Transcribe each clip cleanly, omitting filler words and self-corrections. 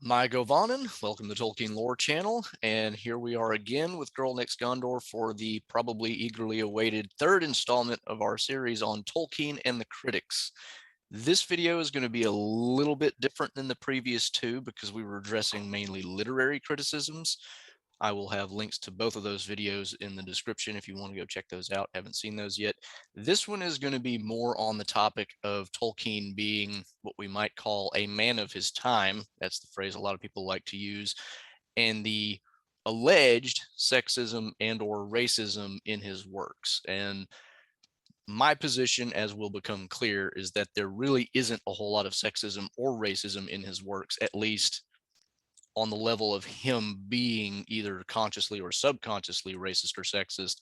My Govanen, welcome to Tolkien Lore Channel, and here we are again with GirlNextGondor for the probably eagerly awaited third installment of our series on Tolkien and the critics. This video is going to be a little bit different than the previous two because we were addressing mainly literary criticisms. I will have links to both of those videos in the description if you want to go check those out. Haven't seen those yet. This one is going to be more on the topic of Tolkien being what we might call a man of his time. That's the phrase a lot of people like to use, and the alleged sexism and or racism in his works. And my position, as will become clear, is that there really isn't a whole lot of sexism or racism in his works, at least on the level of him being either consciously or subconsciously racist or sexist.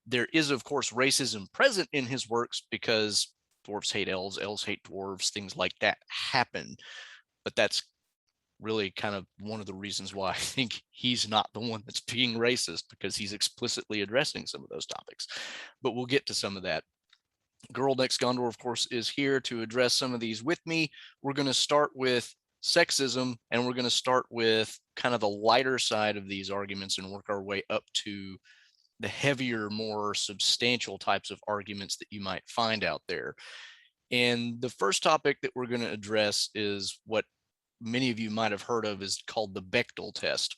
There is, of course, racism present in his works because dwarves hate elves, elves hate dwarves, things like that happen. But that's really kind of one of the reasons why I think he's not the one that's being racist, because he's explicitly addressing some of those topics. But we'll get to some of that. GirlNextGondor, of course, is here to address some of these with me. We're going to start with sexism, and we're going to start with kind of the lighter side of these arguments and work our way up to the heavier, more substantial types of arguments that you might find out there. And the first topic that we're going to address is what many of you might have heard of, is called the Bechtel Test.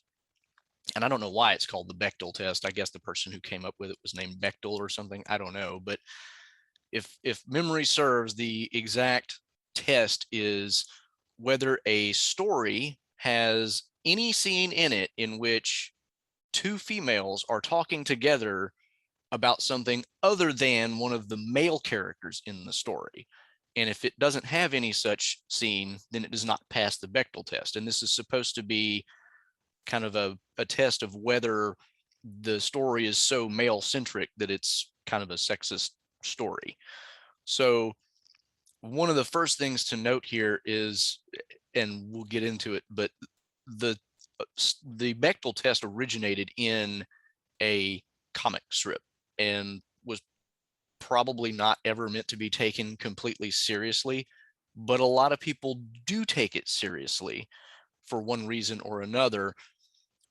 And I don't know why it's called the Bechtel Test. I guess the person who came up with it was named Bechtel or something. I don't know. But if memory serves, the exact test is whether a story has any scene in it in which two females are talking together about something other than one of the male characters in the story. And if it doesn't have any such scene, then it does not pass the Bechtel test. And this is supposed to be kind of a test of whether the story is so male-centric that it's kind of a sexist story. So one of the first things to note here is, and we'll get into it, but the Bechtel test originated in a comic strip and was probably not ever meant to be taken completely seriously, but a lot of people do take it seriously for one reason or another.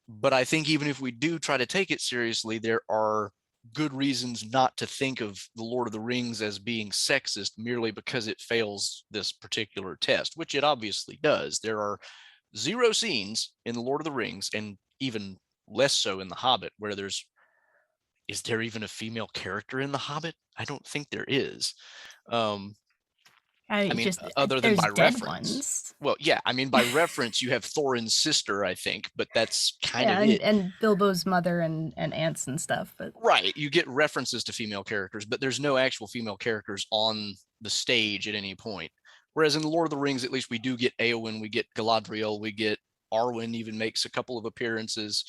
But I think even if we do try to take it seriously, there are good reasons not to think of the Lord of the Rings as being sexist merely because it fails this particular test, which it obviously does. There are 0 scenes in the Lord of the Rings, and even less so in the Hobbit, where is there even a female character in the Hobbit? I don't think there is. I mean, Just other than there's by dead reference. ones. Well, yeah, I mean, by reference, you have Thorin's sister, I think, but that's kind Yeah, of and, it. and Bilbo's mother and aunts and stuff, but Right, you get references to female characters, but there's no actual female characters on the stage at any point. Whereas in the Lord of the Rings, at least we do get Eowyn, we get Galadriel, we get Arwen even makes a couple of appearances,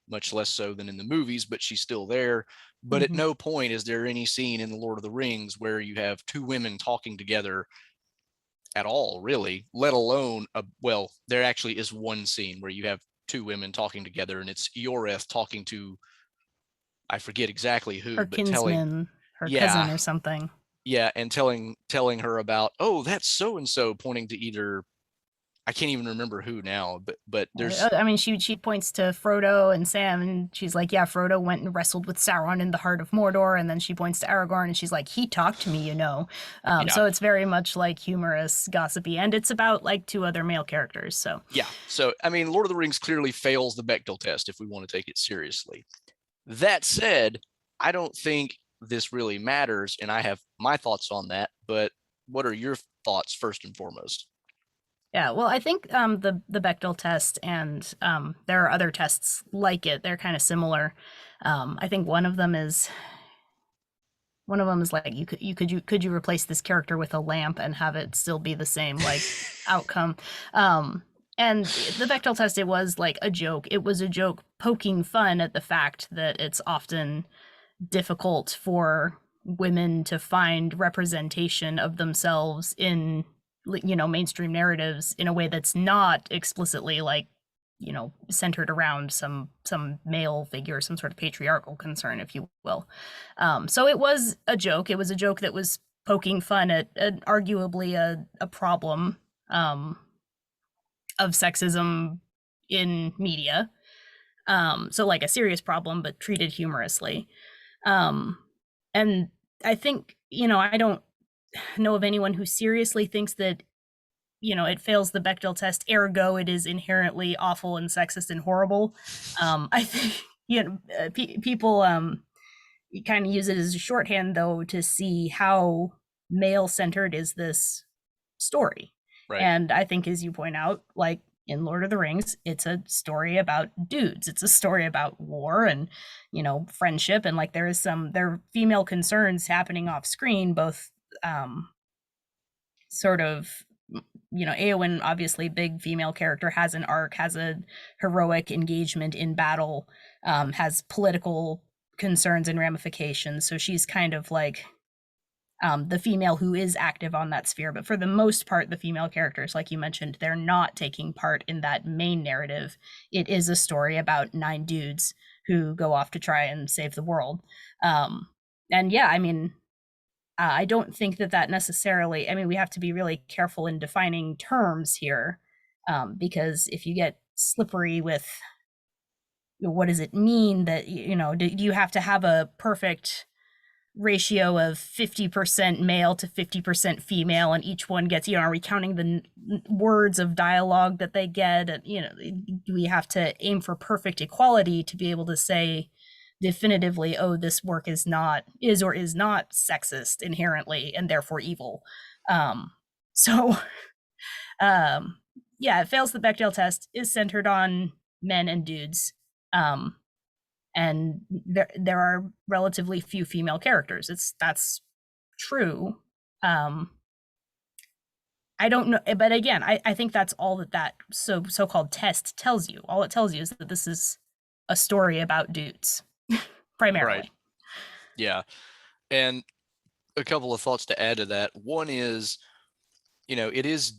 much less so than in the movies, but she's still there. But at mhm. no point is there any scene in the Lord of the Rings where you have two women talking together at all, really, let alone well, there actually is one scene where you have two women talking together, and it's Eoreth talking to, I forget exactly who, Her but telling, kinsman, her cousin yeah, or something. yeah, and telling her about, oh, that's so and so, pointing to either, I can't even remember who now, but there's, I mean, she points to Frodo and Sam, and she's like, "Yeah, Frodo went and wrestled with Sauron in the heart of Mordor." And then she points to Aragorn, and she's like, "He talked to me, you know." yeah, So it's very much like humorous, gossipy, and it's about like two other male characters. So yeah. So I mean, Lord of the Rings clearly fails the Bechdel test if we want to take it seriously. That said, I don't think this really matters, and I have my thoughts on that. But what are your thoughts first and foremost? yeah, well, I think the Bechdel test and there are other tests like it. They're kind of similar. I think one of them is like you could replace this character with a lamp and have it still be the same like outcome. And the Bechdel test, it was like a joke. It was a joke poking fun at the fact that it's often difficult for women to find representation of themselves in mainstream narratives in a way that's not explicitly like centered around some male figure, some sort of patriarchal concern, if you will. So it was a joke. It was a joke that was poking fun at arguably a problem of sexism in media. So like a serious problem, but treated humorously. Um, and I think, I don't know of anyone who seriously thinks that, it fails the Bechdel test, ergo it is inherently awful and sexist and horrible. I think, people kind of use it as a shorthand, though, to see how male centered is this story. Right. And I think, as you point out, like in Lord of the Rings, it's a story about dudes. It's a story about war and, friendship. And like there are female concerns happening off screen, both sort of, Eowyn, obviously big female character, has an arc, has a heroic engagement in battle, has political concerns and ramifications. So she's kind of like the female who is active on that sphere. But for the most part, the female characters, like you mentioned, they're not taking part in that main narrative. It is a story about 9 dudes who go off to try and save the world. And yeah, I mean, I don't think that necessarily, I mean, we have to be really careful in defining terms here, because if you get slippery with what does it mean that, do you have to have a perfect ratio of 50% male to 50% female, and each one gets, are we counting the words of dialogue that they get? And, do we have to aim for perfect equality to be able to say definitively, oh, this work is or is not sexist inherently and therefore evil? So yeah, it fails the Bechdel test, is centered on men and dudes. And there are relatively few female characters. That's true. I don't know, but again, I think that's all that so-called test tells you. All it tells you is that this is a story about dudes, primarily. Right. Yeah. And a couple of thoughts to add to that. One is, it is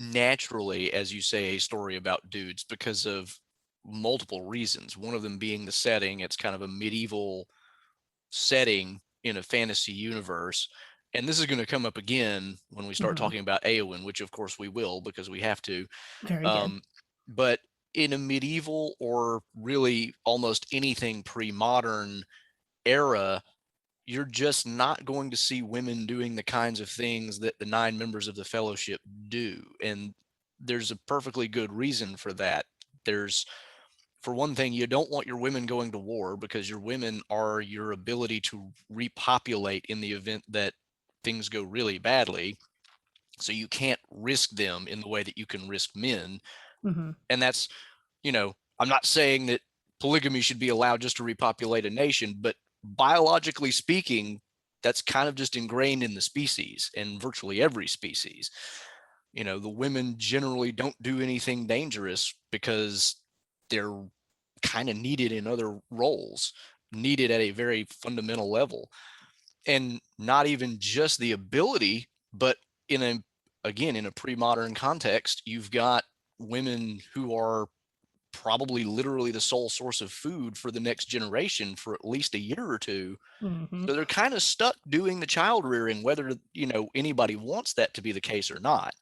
naturally, as you say, a story about dudes because of multiple reasons. One of them being the setting. It's kind of a medieval setting in a fantasy universe. And this is going to come up again when we start talking about Eowyn, which of course we will, because we have to. Very good. But in a medieval, or really almost anything pre-modern era, you're just not going to see women doing the kinds of things that the 9 members of the Fellowship do. And there's a perfectly good reason for that. For one thing, you don't want your women going to war, because your women are your ability to repopulate in the event that things go really badly. So you can't risk them in the way that you can risk men. And that's, I'm not saying that polygamy should be allowed just to repopulate a nation, but biologically speaking, that's kind of just ingrained in the species, and virtually every species. The women generally don't do anything dangerous because they're kind of needed in other roles, needed at a very fundamental level. And not even just the ability, but in a pre-modern context, you've got women who are probably literally the sole source of food for the next generation for at least a year or two. So they're kind of stuck doing the child rearing, whether, anybody wants that to be the case or not,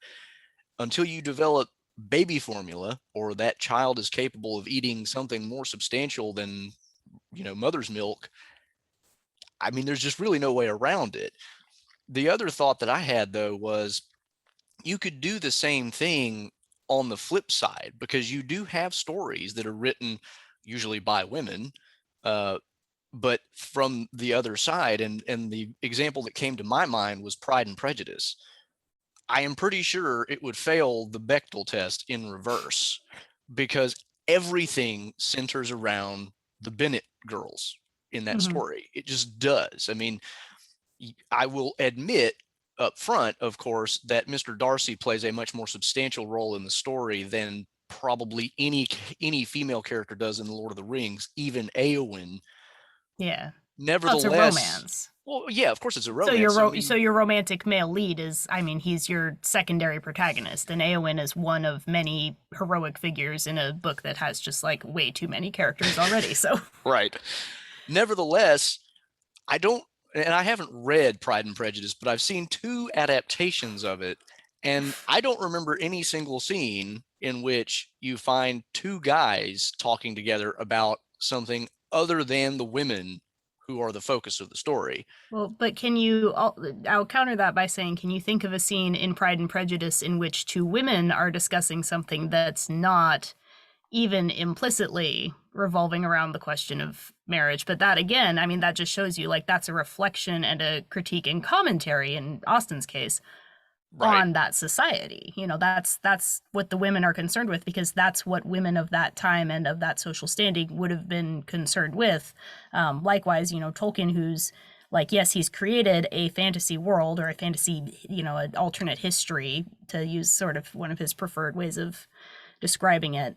until you develop baby formula, or that child is capable of eating something more substantial than, mother's milk. I mean, there's just really no way around it. The other thought that I had, though, was you could do the same thing on the flip side, because you do have stories that are written usually by women, but from the other side. And the example that came to my mind was Pride and Prejudice. I am pretty sure it would fail the Bechtel test in reverse, because everything centers around the Bennett girls in that story. It just does. I mean, I will admit up front, of course, that Mr. Darcy plays a much more substantial role in the story than probably any female character does in the Lord of the Rings, even Eowyn. Yeah. Well, it's a Nevertheless, romance. well, yeah, of course it's a So romance. your romantic male lead is, I mean, he's your secondary protagonist, and Eowyn is one of many heroic figures in a book that has just like way too many characters already. So Right. Nevertheless, I don't, and I haven't read Pride and Prejudice, but I've seen 2 adaptations of it, and I don't remember any single scene in which you find two guys talking together about something other than the women who are the focus of the story. Well, but I'll counter that by saying, can you think of a scene in Pride and Prejudice in which two women are discussing something that's not even implicitly revolving around the question of marriage? But that, again, I mean, that just shows you, like, that's a reflection and a critique and commentary in Austen's case Right. on that society. You know, that's what the women are concerned with, because that's what women of that time and of that social standing would have been concerned with. Likewise, you know, Tolkien, who's like, yes, he's created a fantasy world, or a fantasy, you know, an alternate history, to use sort of one of his preferred ways of describing it.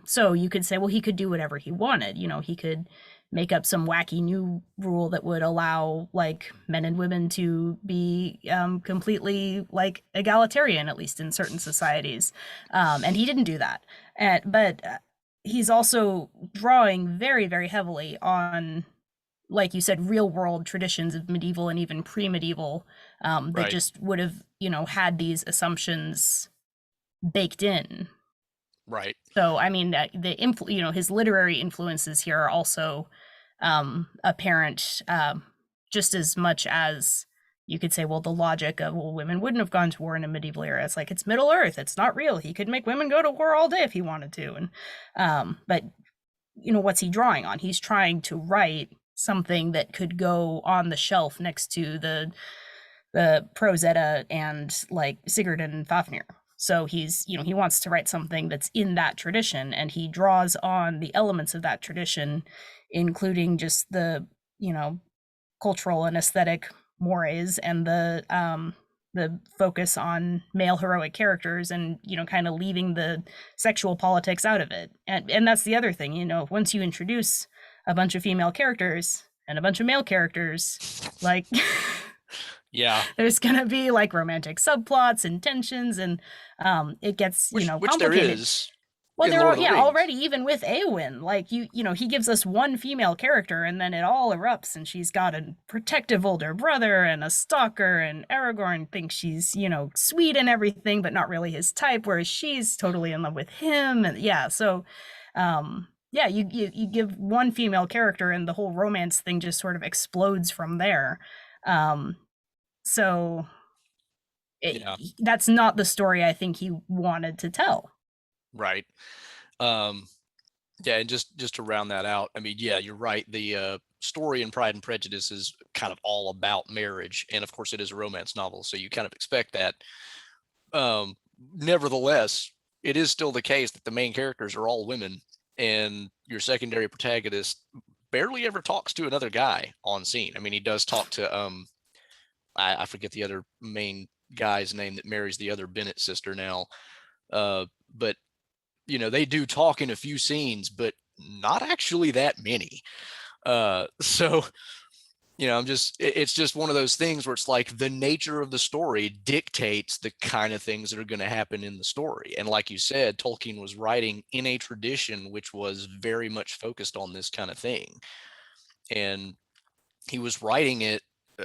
So you could say, well, he could do whatever he wanted. You know, he could make up some wacky new rule that would allow, like, men and women to be completely, like, egalitarian, at least in certain societies. And he didn't do that. But he's also drawing very, very heavily on, like you said, real world traditions of medieval and even pre-medieval, that Right. just would have, you know, had these assumptions baked in. Right. So, I mean, you know, his literary influences here are also apparent, just as much as you could say, well, the logic of, well, women wouldn't have gone to war in a medieval era. It's like, it's Middle Earth. It's not real. He could make women go to war all day if he wanted to. And but you know, what's he drawing on? He's trying to write something that could go on the shelf next to the Prose Edda and, like, Sigurd and Fafnir. So he's, you know, he wants to write something that's in that tradition, and he draws on the elements of that tradition, including just the, you know, cultural and aesthetic mores, and the focus on male heroic characters, and, you know, kind of leaving the sexual politics out of it. And that's the other thing, you know, once you introduce a bunch of female characters and a bunch of male characters, like, Yeah. there's gonna be, like, romantic subplots and tensions, and it gets, you know, Which there complicated. is Well, in there Lord are, of the yeah, Rings. already, even with Eowyn, like, you know, he gives us one female character, and then it all erupts, and she's got a protective older brother and a stalker, and Aragorn thinks she's, you know, sweet and everything, but not really his type, whereas she's totally in love with him. And yeah, so yeah, you give one female character, and the whole romance thing just sort of explodes from there. Um, so Yeah. that's not the story I think he wanted to tell. Right. Um, yeah, and just to round that out, I mean, yeah, you're right. The story in Pride and Prejudice is kind of all about marriage, and of course, it is a romance novel, so you kind of expect that. Um, Nevertheless, it is still the case that the main characters are all women, and your secondary protagonist barely ever talks to another guy on scene. I mean, he does talk to I forget the other main guy's name that marries the other Bennett sister now. But you know, they do talk in a few scenes, but not actually that many. So you know, it's just one of those things where it's like the nature of the story dictates the kind of things that are going to happen in the story. And like you said, Tolkien was writing in a tradition which was very much focused on this kind of thing. And he was writing it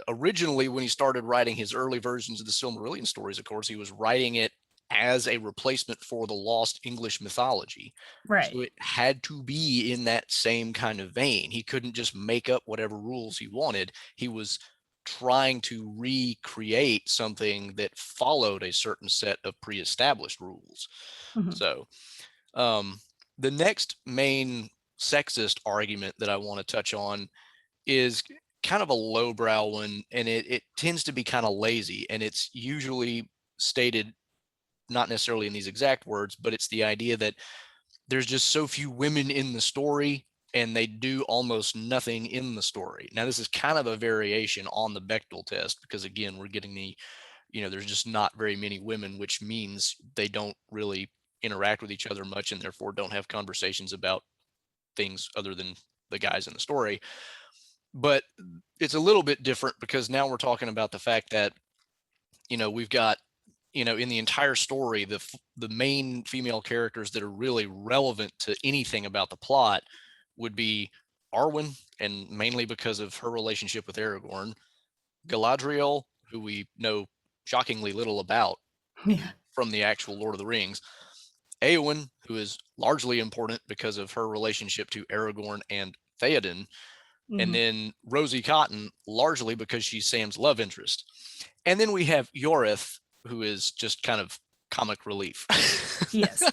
originally when he started writing his early versions of the Silmarillion stories. Of course, he was writing it as a replacement for the lost English mythology. Right. So it had to be in that same kind of vein. He couldn't just make up whatever rules he wanted. He was trying to recreate something that followed a certain set of pre-established rules. Mhm. So um, the next main sexist argument that I want to touch on is kind of a lowbrow one, and it tends to be kind of lazy, and it's usually stated not necessarily in these exact words, but it's the idea that there's just so few women in the story and they do almost nothing in the story. Now, this is kind of a variation on the Bechtel test because, again, we're getting the, you know, there's just not very many women, which means they don't really interact with each other much and therefore don't have conversations about things other than the guys in the story. But it's a little bit different because now we're talking about the fact that, you know, we've got, you know, in the entire story, the main female characters that are really relevant to anything about the plot would be Arwen, and mainly because of her relationship with Aragorn, Galadriel, who we know shockingly little about Yeah. from the actual Lord of the Rings, Eowyn, who is largely important because of her relationship to Aragorn and Theoden, and Mhm. then Rosie Cotton, largely because she's Sam's love interest. And then we have Yorith, who is just kind of comic relief, Yes.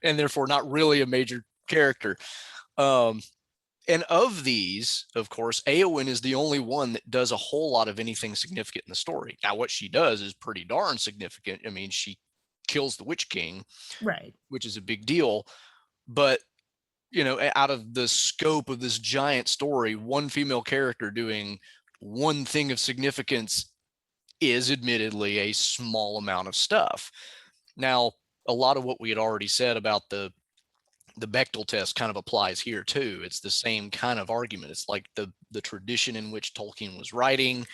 and therefore not really a major character. Um, and of these, of course, Eowyn is the only one that does a whole lot of anything significant in the story. Now, what she does is pretty darn significant. I mean, she kills the Witch King, Right. which is a big deal. But, out of the scope of this giant story, one female character doing one thing of significance is admittedly a small amount of stuff. Now, a lot of what we had already said about the Bechtel test kind of applies here too. It's the same kind of argument. It's like the tradition in which Tolkien was writing,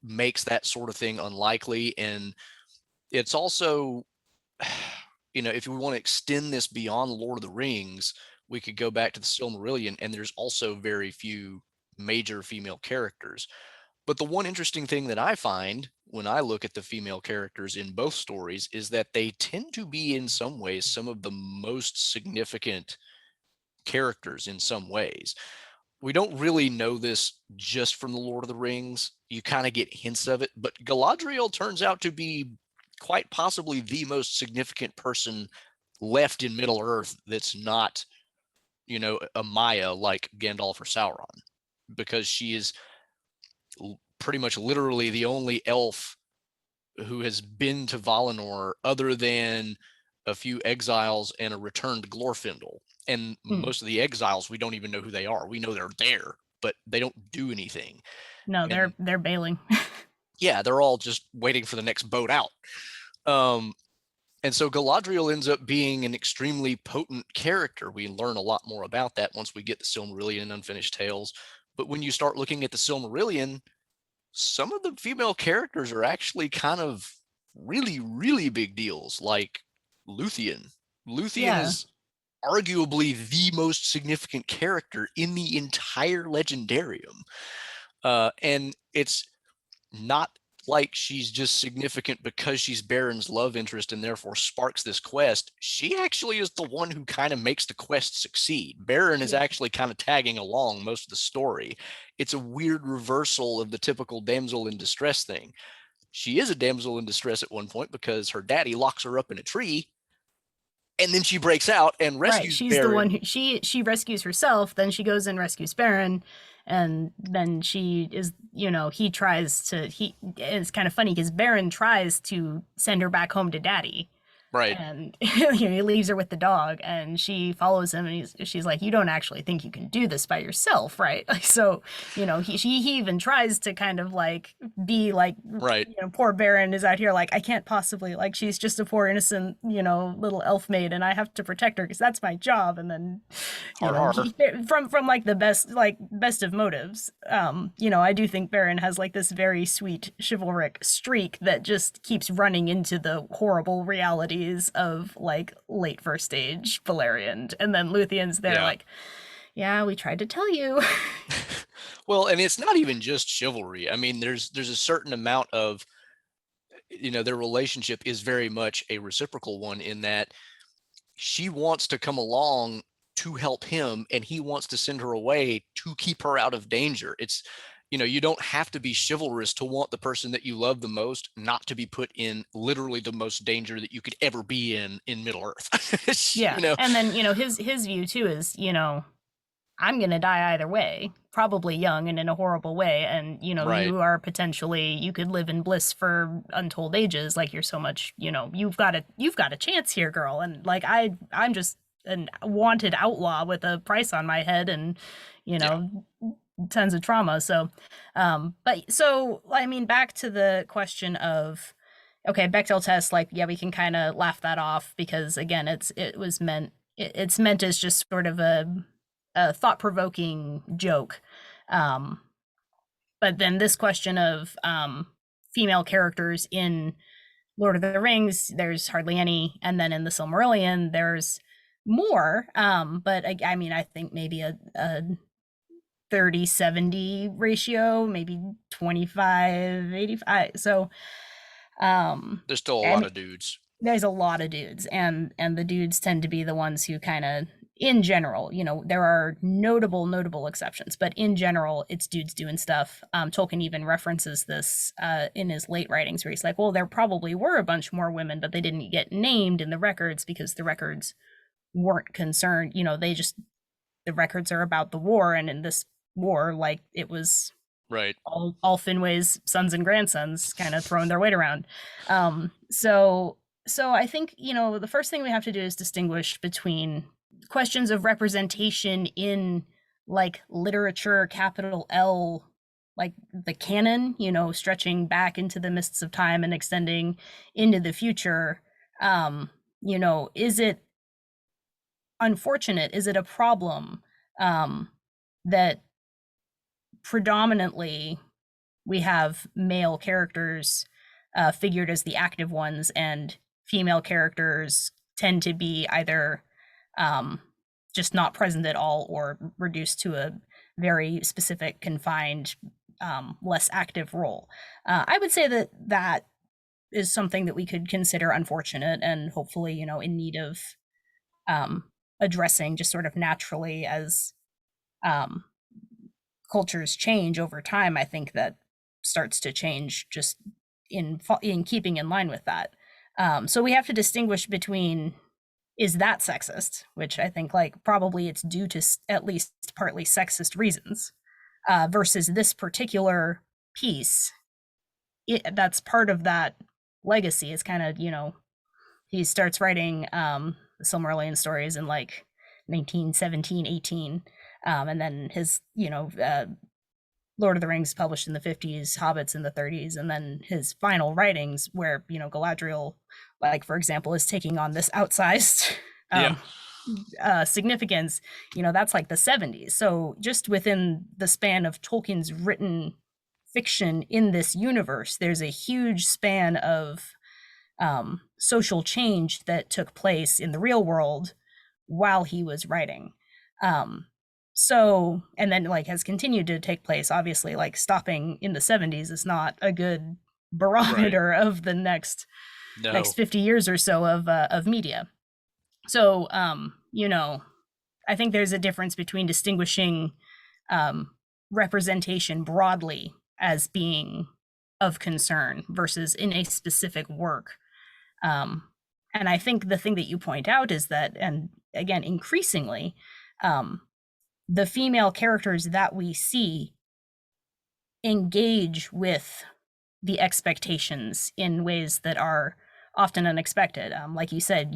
makes that sort of thing unlikely. And it's also, if we want to extend this beyond Lord of the Rings, we could go back to the Silmarillion, and there's also very few major female characters. But the one interesting thing that I find when I look at the female characters in both stories is that they tend to be, in some ways, some of the most significant characters in some ways. We don't really know this just from the Lord of the Rings. You kind of get hints of it, but Galadriel turns out to be quite possibly the most significant person left in Middle Earth that's not, a Maya like Gandalf or Sauron, because she is pretty much literally the only elf who has been to Valinor other than a few exiles and a returned Glorfindel. And Mm. most of the exiles, we don't even know who they are. We know they're there, but they don't do anything. No, And they're bailing. yeah, they're all just waiting for the next boat out. Um, and so Galadriel ends up being an extremely potent character. We learn a lot more about that once we get the Silmarillion and Unfinished Tales. But when you start looking at the Silmarillion, some of the female characters are actually kind of really, really big deals, like Luthien. Luthien Yeah. is arguably the most significant character in the entire Legendarium. And it's not like she's just significant because she's Baron's love interest and therefore sparks this quest. She actually is the one who kind of makes the quest succeed. Baron is Yeah. actually kind of tagging along most of the story. It's a weird reversal of the typical damsel in distress thing. She is a damsel in distress at one point because her daddy locks her up in a tree, and then she breaks out and Right. rescues She's the one Baron. who she rescues herself, then she goes and rescues Baron, and then she is, he tries to he it's kind of funny because Baron tries to send her back home to daddy. Right. And he leaves her with the dog, and she follows him, and she's like, "You don't actually think you can do this by yourself, right?" Like, so, he even tries to kind of like be like, Right. poor Baron is out here like, I can't possibly, like, she's just a poor innocent, little elf maid, and I have to protect her because that's my job. And then, Har har. from like the best of motives, I do think Baron has like this very sweet chivalric streak that just keeps running into the horrible realities of like late first stage Valerian, and then Luthien's there Yeah. like, yeah, we tried to tell you. Well, and it's not even just chivalry. I mean, there's a certain amount of, their relationship is very much a reciprocal one in that she wants to come along to help him and he wants to send her away to keep her out of danger. It's, you don't have to be chivalrous to want the person that you love the most not to be put in literally the most danger that you could ever be in Middle Earth. Yeah, and then his view too is, I'm gonna die either way, probably young and in a horrible way, and Right. you are potentially, you could live in bliss for untold ages, like you're so much, you've got a chance here, girl, and like I'm just a wanted outlaw with a price on my head, and you Yeah. know tons of trauma. So, but so I mean, back to the question of, okay, Bechtel test, like, yeah, we can kind of laugh that off because again, it's meant as just sort of a thought provoking joke. Um, but then this question of female characters in Lord of the Rings, there's hardly any, and then in the Silmarillion, there's more. But I mean, I think maybe a 30-70 ratio, maybe 25-85. So, There's still a I lot mean, of dudes. there's a lot of dudes, and the dudes tend to be the ones who kind of, in general, there are notable exceptions, but in general it's dudes doing stuff. Tolkien even references this in his late writings, where he's like, well, there probably were a bunch more women, but they didn't get named in the records because the records weren't concerned. The records are about the war, and in this war, like, it was Right. all Finway's sons and grandsons kind of throwing their weight around. So I think, the first thing we have to do is distinguish between questions of representation in, like, literature, capital L, like the canon, stretching back into the mists of time and extending into the future. Is it unfortunate? Is it a problem that predominantly we have male characters figured as the active ones, and female characters tend to be either just not present at all, or reduced to a very specific, confined, less active role? I would say that is something that we could consider unfortunate, and hopefully, in need of addressing just sort of naturally as um, cultures change over time. I think that starts to change just in keeping in line with that. So we have to distinguish between, is that sexist, which I think, like, probably it's due to at least partly sexist reasons, versus this particular piece. That's part of that legacy. Is kind of, he starts writing the Silmarillion stories in like 1917, 18, and then his, Lord of the Rings published in the 50s, Hobbits in the 30s, and then his final writings, where, Galadriel, like, for example, is taking on this outsized Yeah. significance, that's like the 70s. So just within the span of Tolkien's written fiction in this universe, there's a huge span of social change that took place in the real world while he was writing. So, and then, like, has continued to take place. Obviously, like, stopping in the 70s is not a good barometer Right. of the next No. 50 years or so of media. So, I think there's a difference between distinguishing representation broadly as being of concern versus in a specific work. And I think the thing that you point out is that, and again, increasingly, the female characters that we see engage with the expectations in ways that are often unexpected. Like you said,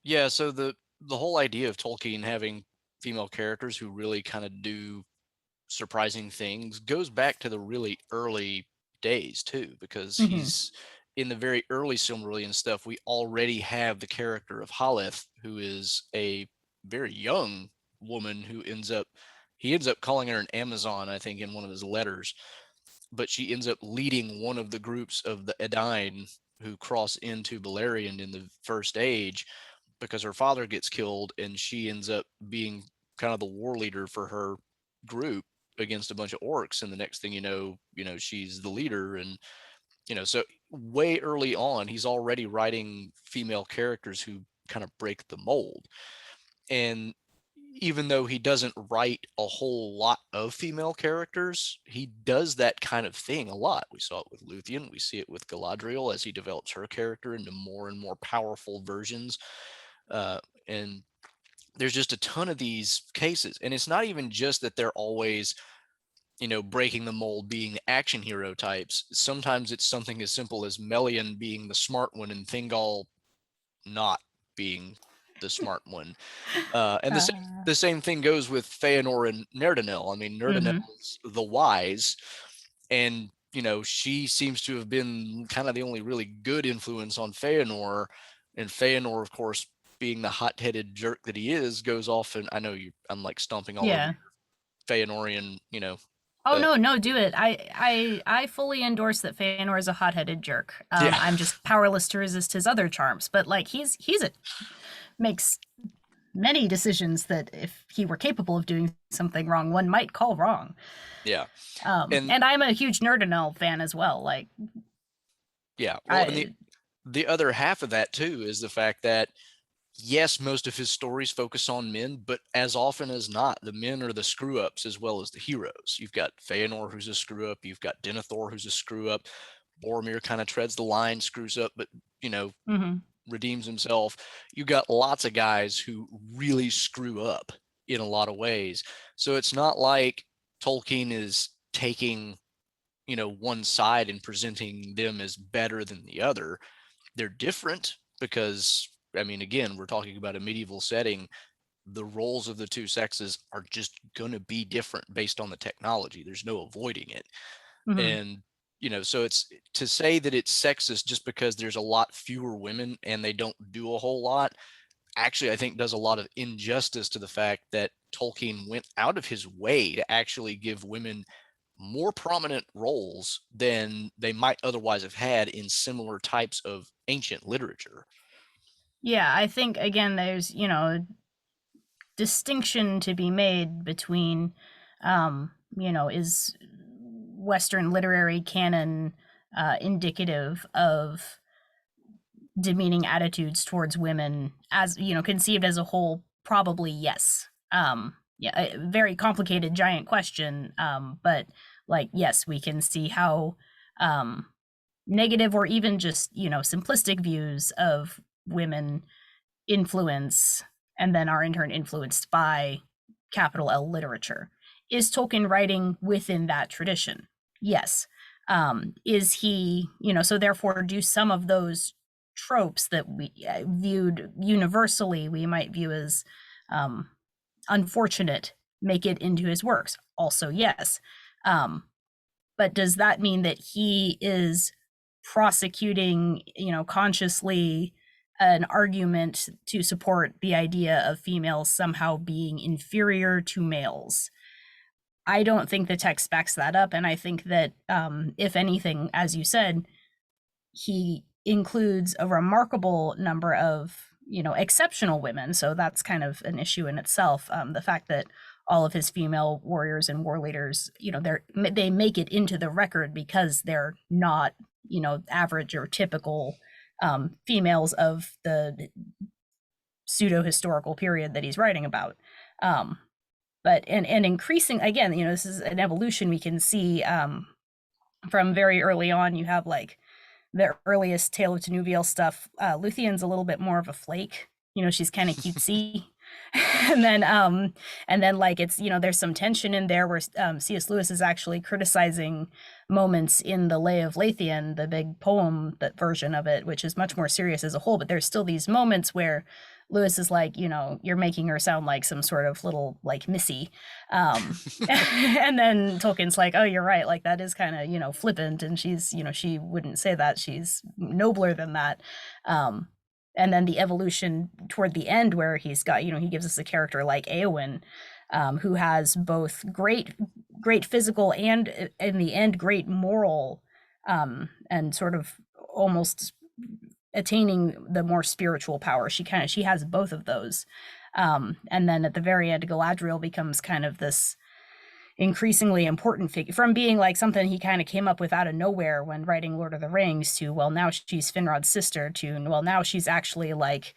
Yeah, so the whole idea of Tolkien having female characters who really kind of do surprising things goes back to the really early days too, because mhm, he's in the very early Silmarillion stuff. We already have the character of Haleth, who is a very young woman who ends up calling her an Amazon, I think, in one of his letters, but she ends up leading one of the groups of the Edain who cross into Beleriand in the First Age, because her father gets killed and she ends up being kind of the war leader for her group against a bunch of orcs. And the next thing she's the leader. And so way early on he's already writing female characters who kind of break the mold. And even though he doesn't write a whole lot of female characters, he does that kind of thing a lot. We saw it with Luthien, we see it with Galadriel as he develops her character into more and more powerful versions. And there's just a ton of these cases, and it's not even just that they're always breaking the mold, being action hero types. Sometimes it's something as simple as Melian being the smart one and Thingol not being the smart one. And the same thing goes with Feanor and Nerdanel. I mean, mhm. Nerdanel's the wise, and she seems to have been kind of the only really good influence on Feanor. And Feanor, of course, being the hot-headed jerk that he is, goes off, and I'm like stomping all over Yeah. your Feanorian, Oh, uh, no, no, do it. I fully endorse that Feanor is a hot-headed jerk. yeah, I'm just powerless to resist his other charms. But, like, he's a makes many decisions that, if he were capable of doing something wrong, one might call wrong. yeah, and And I'm a huge Nerdanel fan as well. Like, yeah. Well, and I the other half of that too is the fact that yes, most of his stories focus on men, but as often as not, the men are the screw ups as well as the heroes. You've got Feanor, who's a screw up. You've got Denethor, who's a screw up. Boromir kind of treads the line, screws up, but you know, Mm-hmm. redeems himself. You got lots of guys who really screw up in a lot of ways. So it's not like Tolkien is taking, one side and presenting them as better than the other. They're different because, I mean, again, we're talking about a medieval setting. The roles of the two sexes are just going to be different based on the technology. There's no avoiding it. Mm-hmm. And, so it's to say that it's sexist just because there's a lot fewer women and they don't do a whole lot, actually, I think does a lot of injustice to the fact that Tolkien went out of his way to actually give women more prominent roles than they might otherwise have had in similar types of ancient literature. Yeah, I think again there's, distinction to be made between is Western literary canon indicative of demeaning attitudes towards women as, conceived as a whole? Probably yes. Yeah, a very complicated giant question, but like yes, we can see how negative or even just, simplistic views of women influence and then are in turn influenced by capital L literature. Is Tolkien writing within that tradition? Yes. Is he, so therefore, do some of those tropes that we viewed universally, we might view as um, unfortunate, make it into his works? Also, yes. But does that mean that he is prosecuting, consciously an argument to support the idea of females somehow being inferior to males? I don't think the text backs that up. And I think that, if anything, as you said, he includes a remarkable number of, exceptional women. So that's kind of an issue in itself. The fact that all of his female warriors and war leaders, they make it into the record because they're not, average or typical females of the pseudo historical period that he's writing about. But and increasing again, this is an evolution we can see from very early on. You have like the earliest Tale of Tenuviel stuff. Luthien's a little bit more of a flake. She's kind of cutesy. and then like it's, there's some tension in there where C.S. Lewis is actually criticizing moments in the Lay of Leithien, the big poem, that version of it, which is much more serious as a whole, but there's still these moments where Lewis is like, you're making her sound like some sort of little like missy. And then Tolkien's like, oh, you're right, like that is kind of, flippant, and she's, she wouldn't say that, she's nobler than that. And then the evolution toward the end where he's got, he gives us a character like Eowyn, who has both great physical and in the end great moral, and sort of almost attaining the more spiritual power. She has both of those. And then at the very end, Galadriel becomes kind of this increasingly important figure, from being like something he kind of came up with out of nowhere when writing Lord of the Rings, to, well, now she's Finrod's sister, to, well, now she's actually like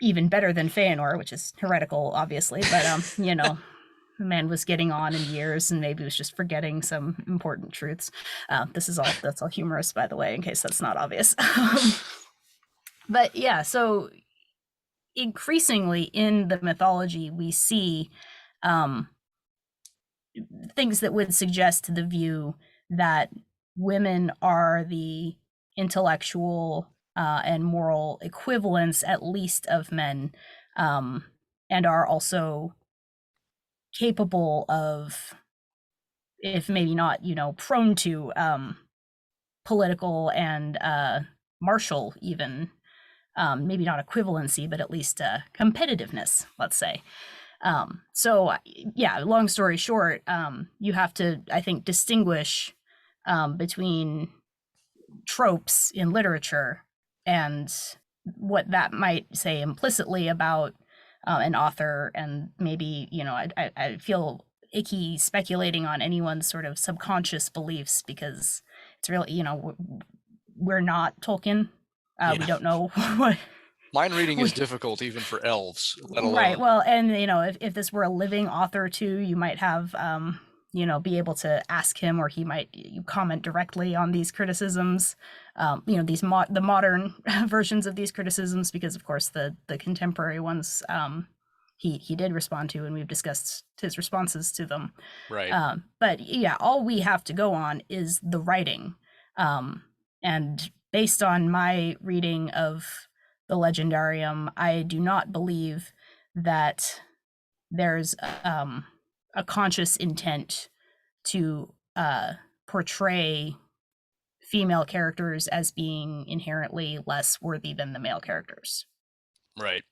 even better than Feanor, which is heretical, obviously, but the man was getting on in years and maybe was just forgetting some important truths. That's all humorous, by the way, in case that's not obvious. But yeah, so increasingly in the mythology, we see things that would suggest the view that women are the intellectual and moral equivalents, at least, of men, and are also capable of, if maybe not, prone to political and martial, even maybe not equivalency, but at least competitiveness, let's say. So yeah, long story short, you have to, I think, distinguish between tropes in literature and what that might say implicitly about an author. And maybe, I feel icky speculating on anyone's sort of subconscious beliefs, because it's really, we're not Tolkien. We Yeah. don't know what Mind reading is we, difficult even for elves, let right. alone. Well, and if this were a living author too, you might have be able to ask him, or he might you comment directly on these criticisms. The modern versions of these criticisms, because of course the contemporary ones he did respond to, and we've discussed his responses to them. Right. But yeah, all we have to go on is the writing. And based on my reading of the Legendarium, I do not believe that there's a conscious intent to portray female characters as being inherently less worthy than the male characters. Right.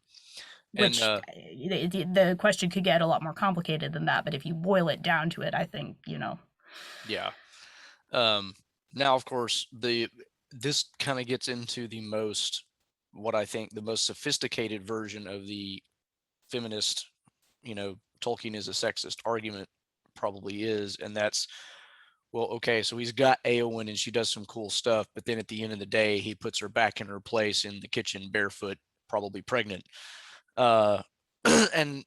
And Which the question could get a lot more complicated than that, but if you boil it down to it, I think yeah. Um, Now, of course, this kind of gets into what I think the most sophisticated version of the feminist, Tolkien is a sexist argument probably is, and that's, well, okay, so he's got Eowyn and she does some cool stuff, but then at the end of the day, he puts her back in her place in the kitchen barefoot, probably pregnant. Uh, and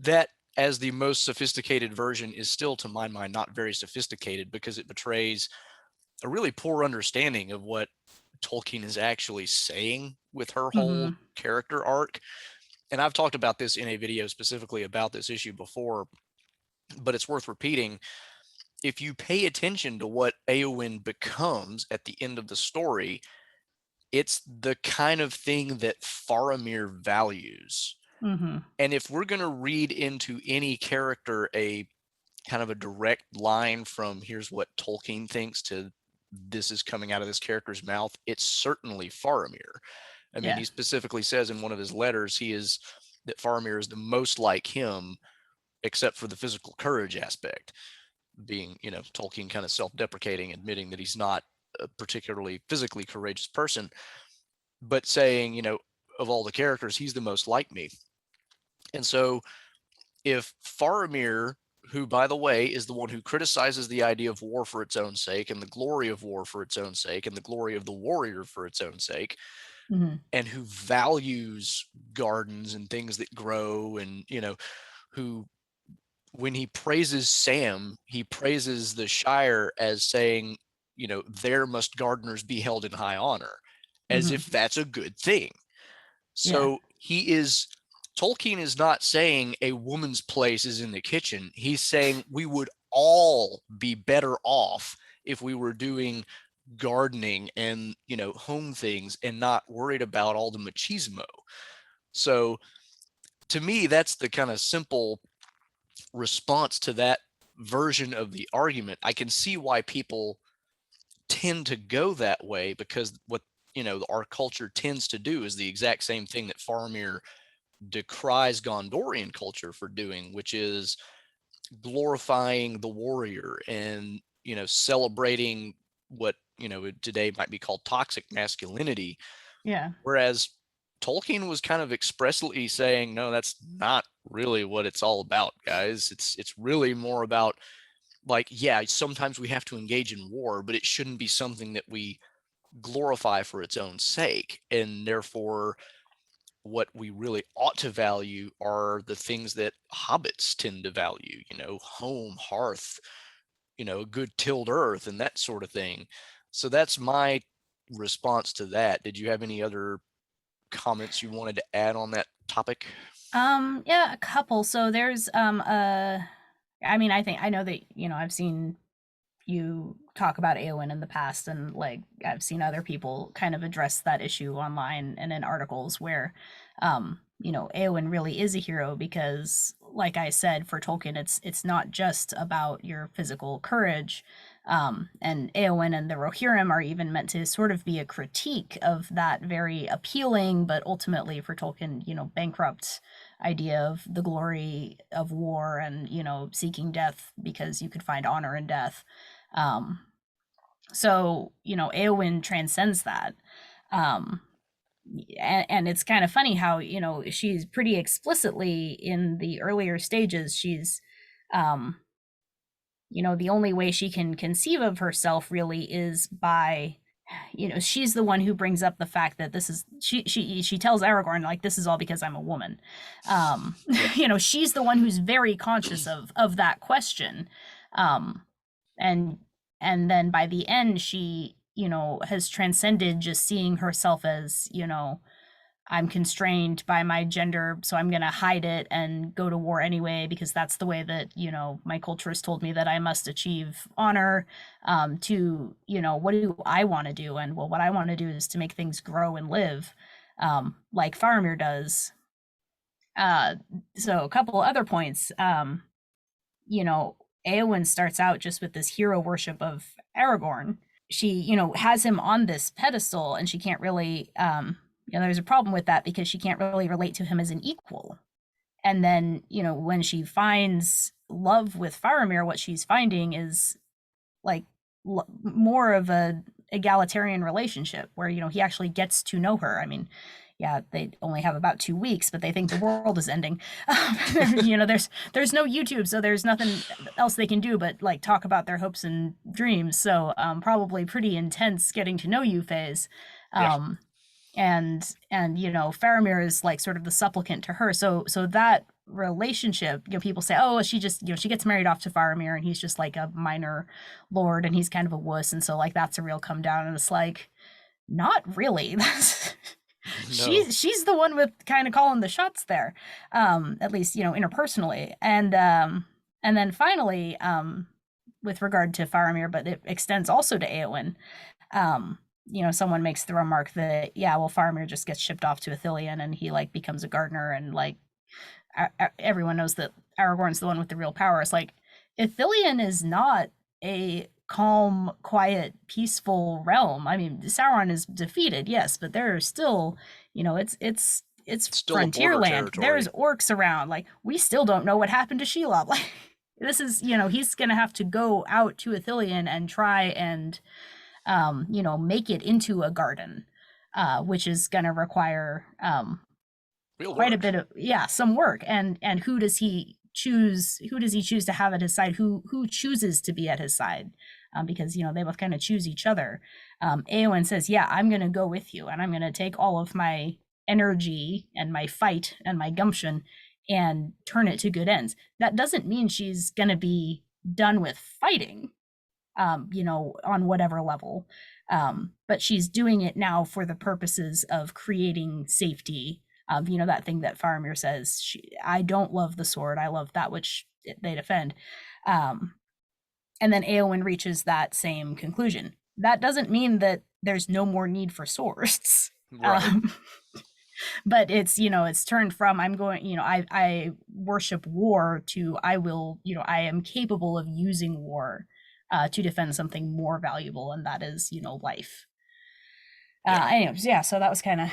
that, as the most sophisticated version, is still, to my mind, not very sophisticated because it betrays a really poor understanding of what Tolkien is actually saying with her whole mm-hmm, character arc. And I've talked about this in a video specifically about this issue before, but it's worth repeating. If you pay attention to what Eowyn becomes at the end of the story, it's the kind of thing that Faramir values. mm-hmm, And if we're going to read into any character a kind of a direct line from here's what Tolkien thinks to this is coming out of this character's mouth, it's certainly Faramir. I mean, yeah, he specifically says in one of his letters that Faramir is the most like him, except for the physical courage aspect, being, Tolkien kind of self-deprecating, admitting that he's not a particularly physically courageous person, but saying, of all the characters, he's the most like me. And so if Faramir, who, by the way, is the one who criticizes the idea of war for its own sake and the glory of war for its own sake and the glory of the warrior for its own sake, mm-hmm, and who values gardens and things that grow, and, who, when he praises Sam, he praises the Shire as saying, there must gardeners be held in high honor, as mm-hmm, if that's a good thing. yeah, So Tolkien is not saying a woman's place is in the kitchen. He's saying we would all be better off if we were doing gardening and, home things and not worried about all the machismo. So to me, that's the kind of simple response to that version of the argument. I can see why people tend to go that way, because what, our culture tends to do is the exact same thing that Faramir decries Gondorian culture for doing, which is glorifying the warrior and, celebrating what, today might be called toxic masculinity. yeah, Whereas Tolkien was kind of expressly saying, no, that's not really what it's all about, guys. It's really more about, like, yeah, sometimes we have to engage in war, but it shouldn't be something that we glorify for its own sake. And therefore, what we really ought to value are the things that hobbits tend to value, home, hearth, a good tilled earth, and that sort of thing. So that's my response to that. Did you have any other comments you wanted to add on that topic? yeah, a couple. So there's I mean, I know that I've seen you talk about Eowyn in the past, and like I've seen other people kind of address that issue online and in articles where Eowyn really is a hero because, like I said, for Tolkien it's not just about your physical courage. And Eowyn and the Rohirrim are even meant to sort of be a critique of that very appealing but ultimately for Tolkien, bankrupt idea of the glory of war and, seeking death because you could find honor in death. um, so, Eowyn transcends that. Um, and it's kind of funny how, she's pretty explicitly in the earlier stages, she's, the only way she can conceive of herself really is by she's the one who brings up the fact that this is she tells Aragorn, like, this is all because I'm a woman. Yeah. She's the one who's very conscious of that question. Um, and and then by the end, she, has transcended just seeing herself as, I'm constrained by my gender, so I'm going to hide it and go to war anyway because that's the way that, my culture has told me that I must achieve honor. To, what do I want to do? And well, what I want to do is to make things grow and live, like Faramir does. Uh, so a couple other points. You know, Eowyn starts out just with this hero worship of Aragorn. She, has him on this pedestal, and she can't really, there's a problem with that because she can't really relate to him as an equal. And then, when she finds love with Faramir, what she's finding is like more of a egalitarian relationship where, he actually gets to know her. I mean, yeah, they only have about 2 weeks, but they think the world is ending. There's no YouTube, so there's nothing else they can do but like talk about their hopes and dreams. So probably pretty intense getting to know you phase. Yeah. And Faramir is like sort of the supplicant to her. So that relationship, people say, oh, she just, she gets married off to Faramir and he's just like a minor lord and he's kind of a wuss, and so like that's a real come down. And it's like, not really. No. She's the one with kind of calling the shots there, at least interpersonally. And then finally, with regard to Faramir, but it extends also to Eowyn. Someone makes the remark that, yeah, well, Faramir just gets shipped off to Ithilien and he like becomes a gardener, and like everyone knows that Aragorn's the one with the real power. It's like, Ithilien is not a calm, quiet, peaceful realm. I mean, Sauron is defeated, yes, but there are still, it's Still frontier land. territory. There's orcs around. Like, we still don't know what happened to Shelob. Like, this is, he's gonna have to go out to Ithilien and try and, make it into a garden, which is gonna require quite a bit of some work. And who does he choose to have at his side? Who chooses to be at his side? Because they both kind of choose each other. Eowyn says, yeah, I'm going to go with you, and I'm going to take all of my energy and my fight and my gumption and turn it to good ends. That doesn't mean she's going to be done with fighting, on whatever level, but she's doing it now for the purposes of creating safety. That thing that Faramir says, I don't love the sword, I love that which they defend. And then Eowyn reaches that same conclusion. That doesn't mean that there's no more need for swords. Right. But it's, it's turned from, I'm going, I worship war, to I will, I am capable of using war to defend something more valuable, and that is, life. Anyways, yeah, so that was kind of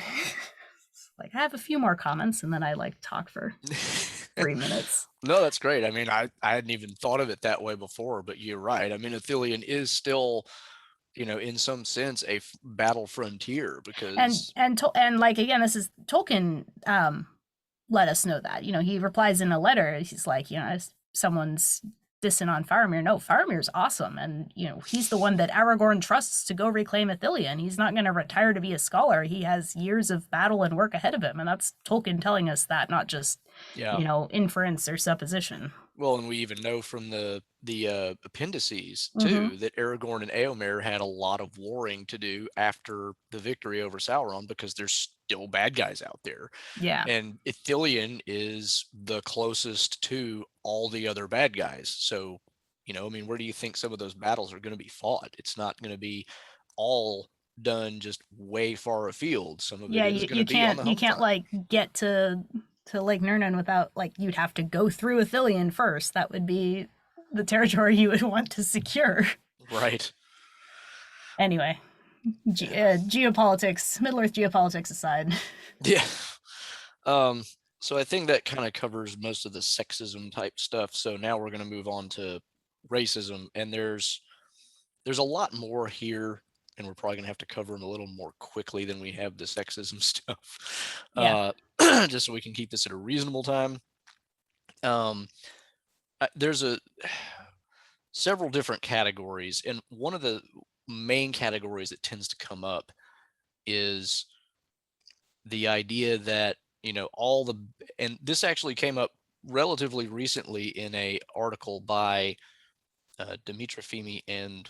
like, I have a few more comments and then I like talk for 3 minutes. No, that's great. I mean, I hadn't even thought of it that way before, but you're right. I mean, Ithilien is still, in some sense, a battle frontier, because and like, again, this is Tolkien let us know that. He replies in a letter. He's like, someone's dissing on Faramir. No, Faramir's awesome, and he's the one that Aragorn trusts to go reclaim Ithilien. He's not going to retire to be a scholar. He has years of battle and work ahead of him, and that's Tolkien telling us that, not just inference or supposition. Well, and we even know from the appendices too that Aragorn and Eomer had a lot of warring to do after the victory over Sauron, because there's still bad guys out there. Yeah. And Ithilien is the closest to all the other bad guys. So, I mean, where do you think some of those battles are going to be fought? It's not going to be all done just way far afield. Some of it is going to be on the home you can't front. like get to Lake Nurnen without, like, you'd have to go through Ithilien first. That would be the territory you would want to secure. Right. Anyway, geopolitics, Middle-earth geopolitics aside. Yeah. So I think that kind of covers most of the sexism type stuff. So now we're going to move on to racism, and there's a lot more here, and we're probably going to have to cover them a little more quickly than we have the sexism stuff. Yeah. Just so we can keep this at a reasonable time. There's several different categories, and one of the main categories that tends to come up is the idea that, all the, and this actually came up relatively recently in a article by Dimitra Fimi and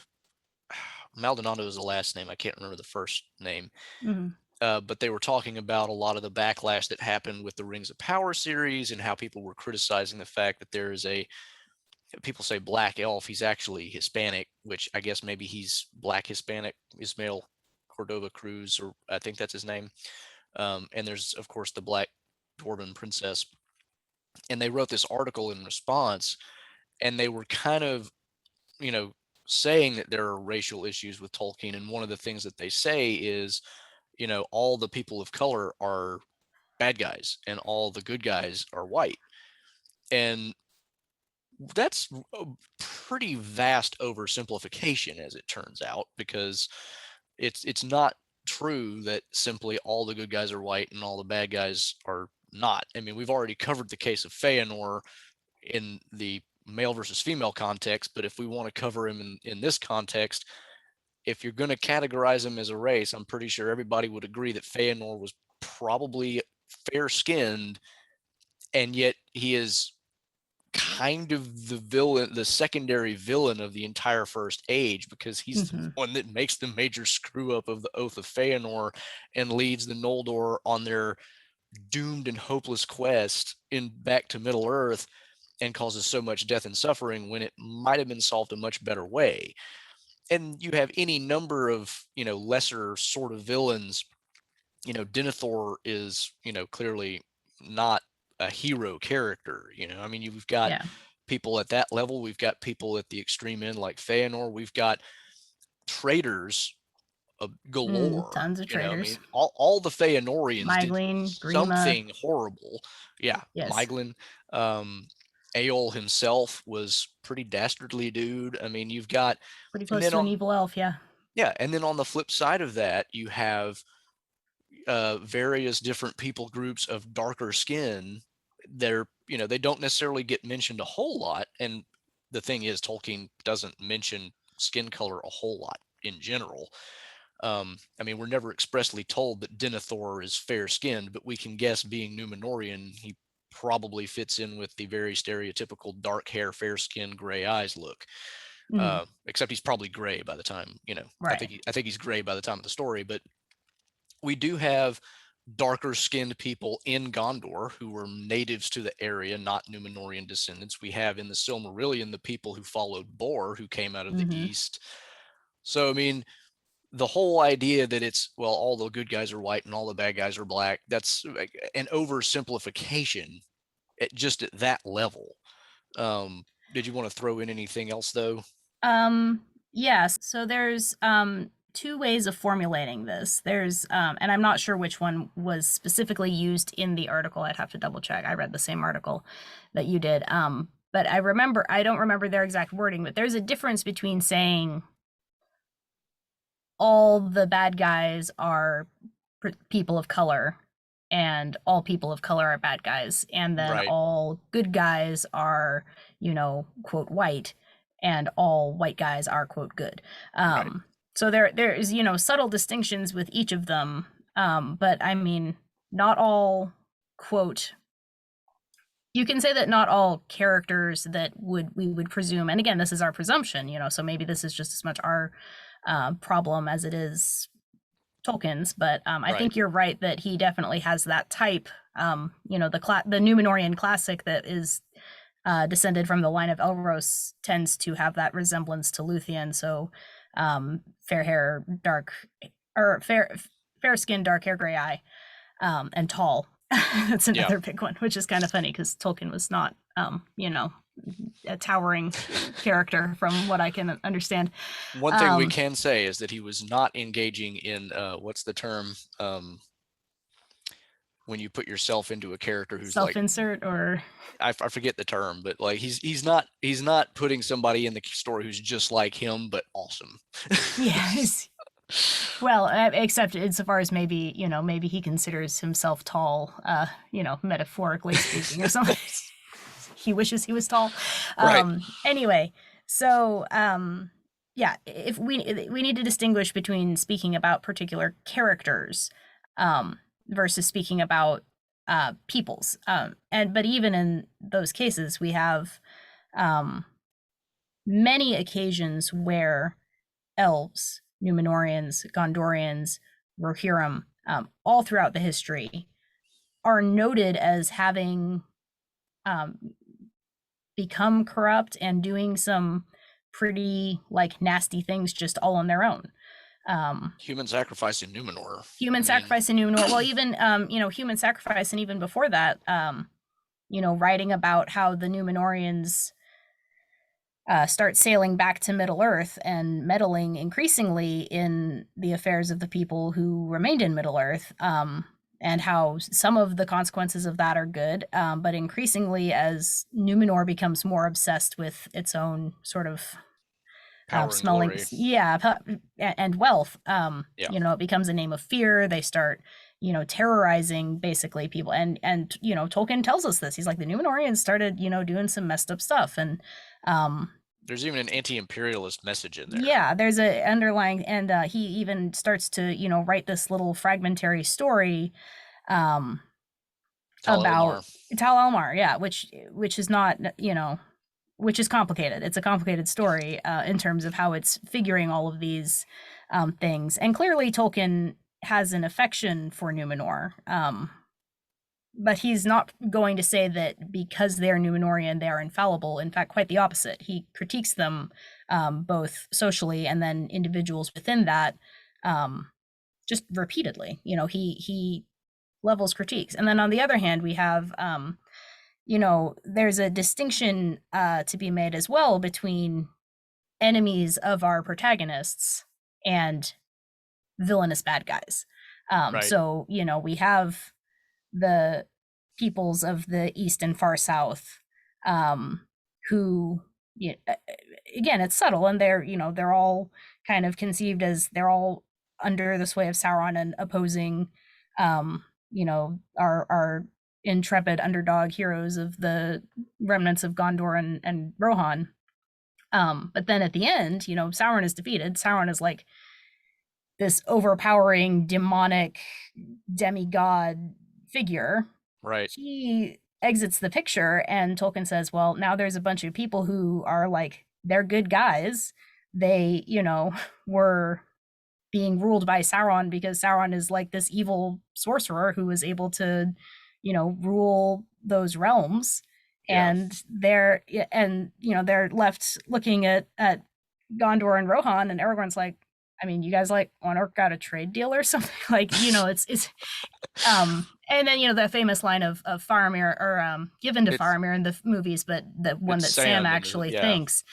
Maldonado is the last name. I can't remember the first name. Mhm. But they were talking about a lot of the backlash that happened with the Rings of Power series and how people were criticizing the fact that there is people say black elf. He's actually Hispanic, which I guess maybe he's black Hispanic, Ismail Cordova Cruz, or I think that's his name. And there's, of course, the black dwarven princess. And they wrote this article in response, and they were kind of, saying that there are racial issues with Tolkien. And one of the things that they say is, all the people of color are bad guys and all the good guys are white. And that's a pretty vast oversimplification, as it turns out, because it's not true that simply all the good guys are white and all the bad guys are not. I mean, we've already covered the case of Feanor in the male versus female context, but if we want to cover him in this context, if you're going to categorize him as a race, I'm pretty sure everybody would agree that Feanor was probably fair skinned, and yet he is kind of the villain, the secondary villain of the entire First Age, because he's the one that makes the major screw up of the Oath of Feanor and leads the Noldor on their doomed and hopeless quest back to Middle Earth, and causes so much death and suffering when it might have been solved a much better way. And you have any number of, lesser sort of villains. Denethor is, clearly not a hero character. I mean, you've got Yeah. people at that level. We've got people at the extreme end like Feanor. We've got traitors galore. Tons of I traitors. mean, all the Feanorians did Myglin, Grima. something horrible. Yeah, Yes. Myglin. Aeol himself was pretty dastardly dude. I mean, you've got, Pretty and close then to an evil elf, yeah. and then on the flip side of that, you have various different people groups of darker skin. They're, they don't necessarily get mentioned a whole lot. And the thing is, Tolkien doesn't mention skin color a whole lot in general. I mean, we're never expressly told that Denethor is fair skinned, but we can guess, being Numenorian, he probably fits in with the very stereotypical dark hair, fair skin, gray eyes look. Except he's probably gray by the time, Right. I think he's gray by the time of the story. But we do have darker skinned people in Gondor who were natives to the area, not Numenorian descendants. We have in the Silmarillion the people who followed Bor, who came out of the east. So, I mean, the whole idea that it's, well, all the good guys are white and all the bad guys are black, that's an oversimplification just at that level. Did you want to throw in anything else, though? Yes. So there's two ways of formulating this. There's and I'm not sure which one was specifically used in the article. I'd have to double check. I read the same article that you did. But I don't remember their exact wording, but there's a difference between saying all the bad guys are people of color and all people of color are bad guys, and then Right. all good guys are, quote, white, and all white guys are, quote, good. Right. So there is, subtle distinctions with each of them. But I mean, not all, quote, you can say that not all characters that we would presume, and again, this is our presumption, so maybe this is just as much our problem as it is Tolkien's, but I think you're right that he definitely has that type. The Numenorian classic that is descended from the line of Elros tends to have that resemblance to Luthien. So fair hair, fair skin, dark hair, gray eye, and tall. That's another big one, which is kind of funny because Tolkien was not, a towering character from what I can understand. One thing we can say is that he was not engaging in what's the term, when you put yourself into a character who's self-insert, or I forget the term, but like he's not putting somebody in the story who's just like him but awesome. Yes. Well, except insofar as maybe he considers himself tall, metaphorically speaking, or something. He wishes he was tall. Right. Anyway, so yeah, if we need to distinguish between speaking about particular characters um, versus speaking about peoples. And but even in those cases, we have um, many occasions where elves, Numenorians, Gondorians, Rohirrim, all throughout the history, are noted as having um, become corrupt and doing some pretty like nasty things just all on their own. Um, Human sacrifice in Numenor. I Human mean, sacrifice in Numenor. Well, even human sacrifice, and even before that, writing about how the Numenorians start sailing back to Middle Earth and meddling increasingly in the affairs of the people who remained in Middle Earth, and how some of the consequences of that are good, but increasingly as Numenor becomes more obsessed with its own sort of power and smelling, glory. yeah, and wealth. Yeah. It becomes a name of fear. They start, terrorizing basically people, and Tolkien tells us this. He's like the Numenorians started, doing some messed up stuff, and There's even an anti-imperialist message in there. yeah, there's a underlying, and he even starts to, write this little fragmentary story um Tal about Elmar. Tal Almar, yeah, which is not, which is complicated. It's a complicated story in terms of how it's figuring all of these things. And clearly, Tolkien has an affection for Numenor, but he's not going to say that because they're Numenorian, they are infallible. In fact, quite the opposite. He critiques them both socially and then individuals within that just repeatedly. He levels critiques. And then on the other hand, we have there's a distinction to be made as well between enemies of our protagonists and villainous bad guys. Right. So, we have the peoples of the East and Far South who, again, it's subtle, and they're all kind of conceived as they're all under the sway of Sauron and opposing, our intrepid underdog heroes of the remnants of Gondor and Rohan. But then at the end, Sauron is defeated. Sauron is like this overpowering demonic demigod figure. Right. He exits the picture, and Tolkien says, well, now there's a bunch of people who are like, they're good guys. They, were being ruled by Sauron because Sauron is like this evil sorcerer who was able to, rule those realms. Yeah. They're left looking at Gondor and Rohan, and Aragorn's like, I mean, you guys like want to work out a trade deal or something? Like, it's and then the famous line of Faramir, or given to It's Faramir in the movies, but the one it's that Sam Sam and actually yeah. thinks,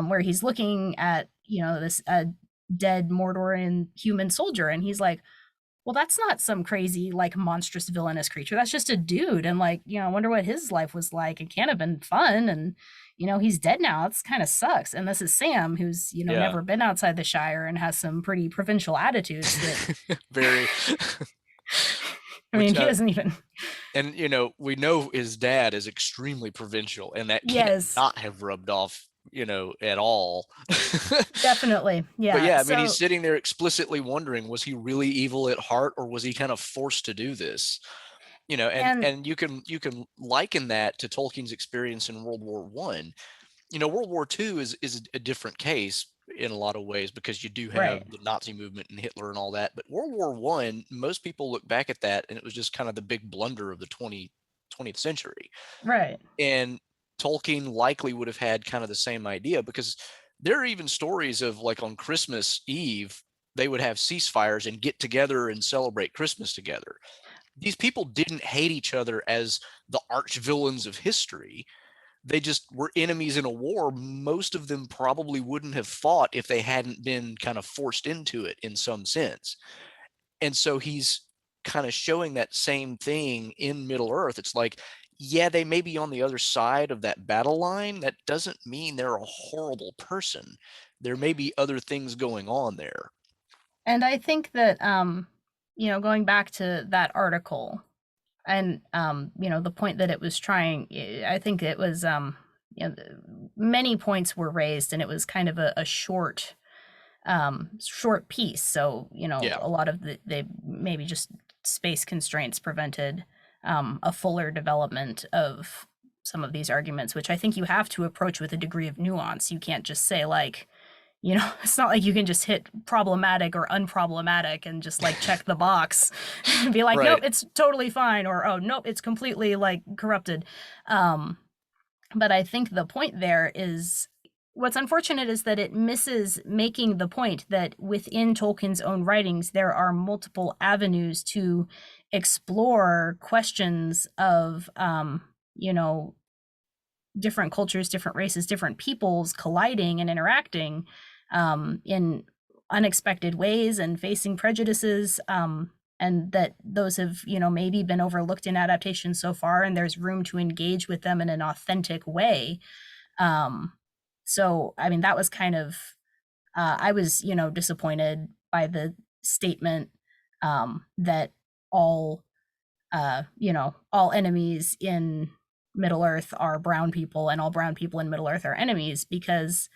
where he's looking at this dead Mordorian human soldier, and he's like, well, that's not some crazy like monstrous villainous creature. That's just a dude, and like, I wonder what his life was like. It can't have been fun, and he's dead now. It's kind of sucks. And this is Sam, who's Yeah. never been outside the Shire and has some pretty provincial attitudes that Very I which mean, he doesn't even. and we know his dad is extremely provincial, and that can't Yes, not have rubbed off, at all. definitely. But Yeah. yeah, I mean, he's So, sitting there explicitly wondering, was he really evil at heart, or was he kind of forced to do this? And and you can liken that to Tolkien's experience in World War One. World War II is a different case in a lot of ways, because you do have right, the Nazi movement and Hitler and all that. But World War One, most people look back at that and it was just kind of the big blunder of the 20th century. right. And Tolkien likely would have had kind of the same idea, because there are even stories of, like, on Christmas Eve, they would have ceasefires and get together and celebrate Christmas together. These people didn't hate each other as the arch villains of history. They just were enemies in a war. Most of them probably wouldn't have fought if they hadn't been kind of forced into it in some sense. And so he's kind of showing that same thing in Middle Earth. It's like, yeah, they may be on the other side of that battle line. That doesn't mean they're a horrible person. There may be other things going on there. And I think that going back to that article, and the point that it was trying, I think it was many points were raised, and it was kind of a short short piece. So, Yeah. a lot of they maybe just space constraints prevented a fuller development of some of these arguments, which I think you have to approach with a degree of nuance. You can't just say like, it's not like you can just hit problematic or unproblematic and just like check the box and be like, nope, Right. it's totally fine, or oh, nope, it's completely like corrupted. Um, but I think the point there is what's unfortunate is that it misses making the point that within Tolkien's own writings, there are multiple avenues to explore questions of, different cultures, different races, different peoples colliding and interacting in unexpected ways and facing prejudices. And that those have, maybe been overlooked in adaptation so far, and there's room to engage with them in an authentic way. Um, so, I mean, that was kind of, I was, disappointed by the statement that all all enemies in Middle Earth are brown people and all brown people in Middle Earth are enemies, because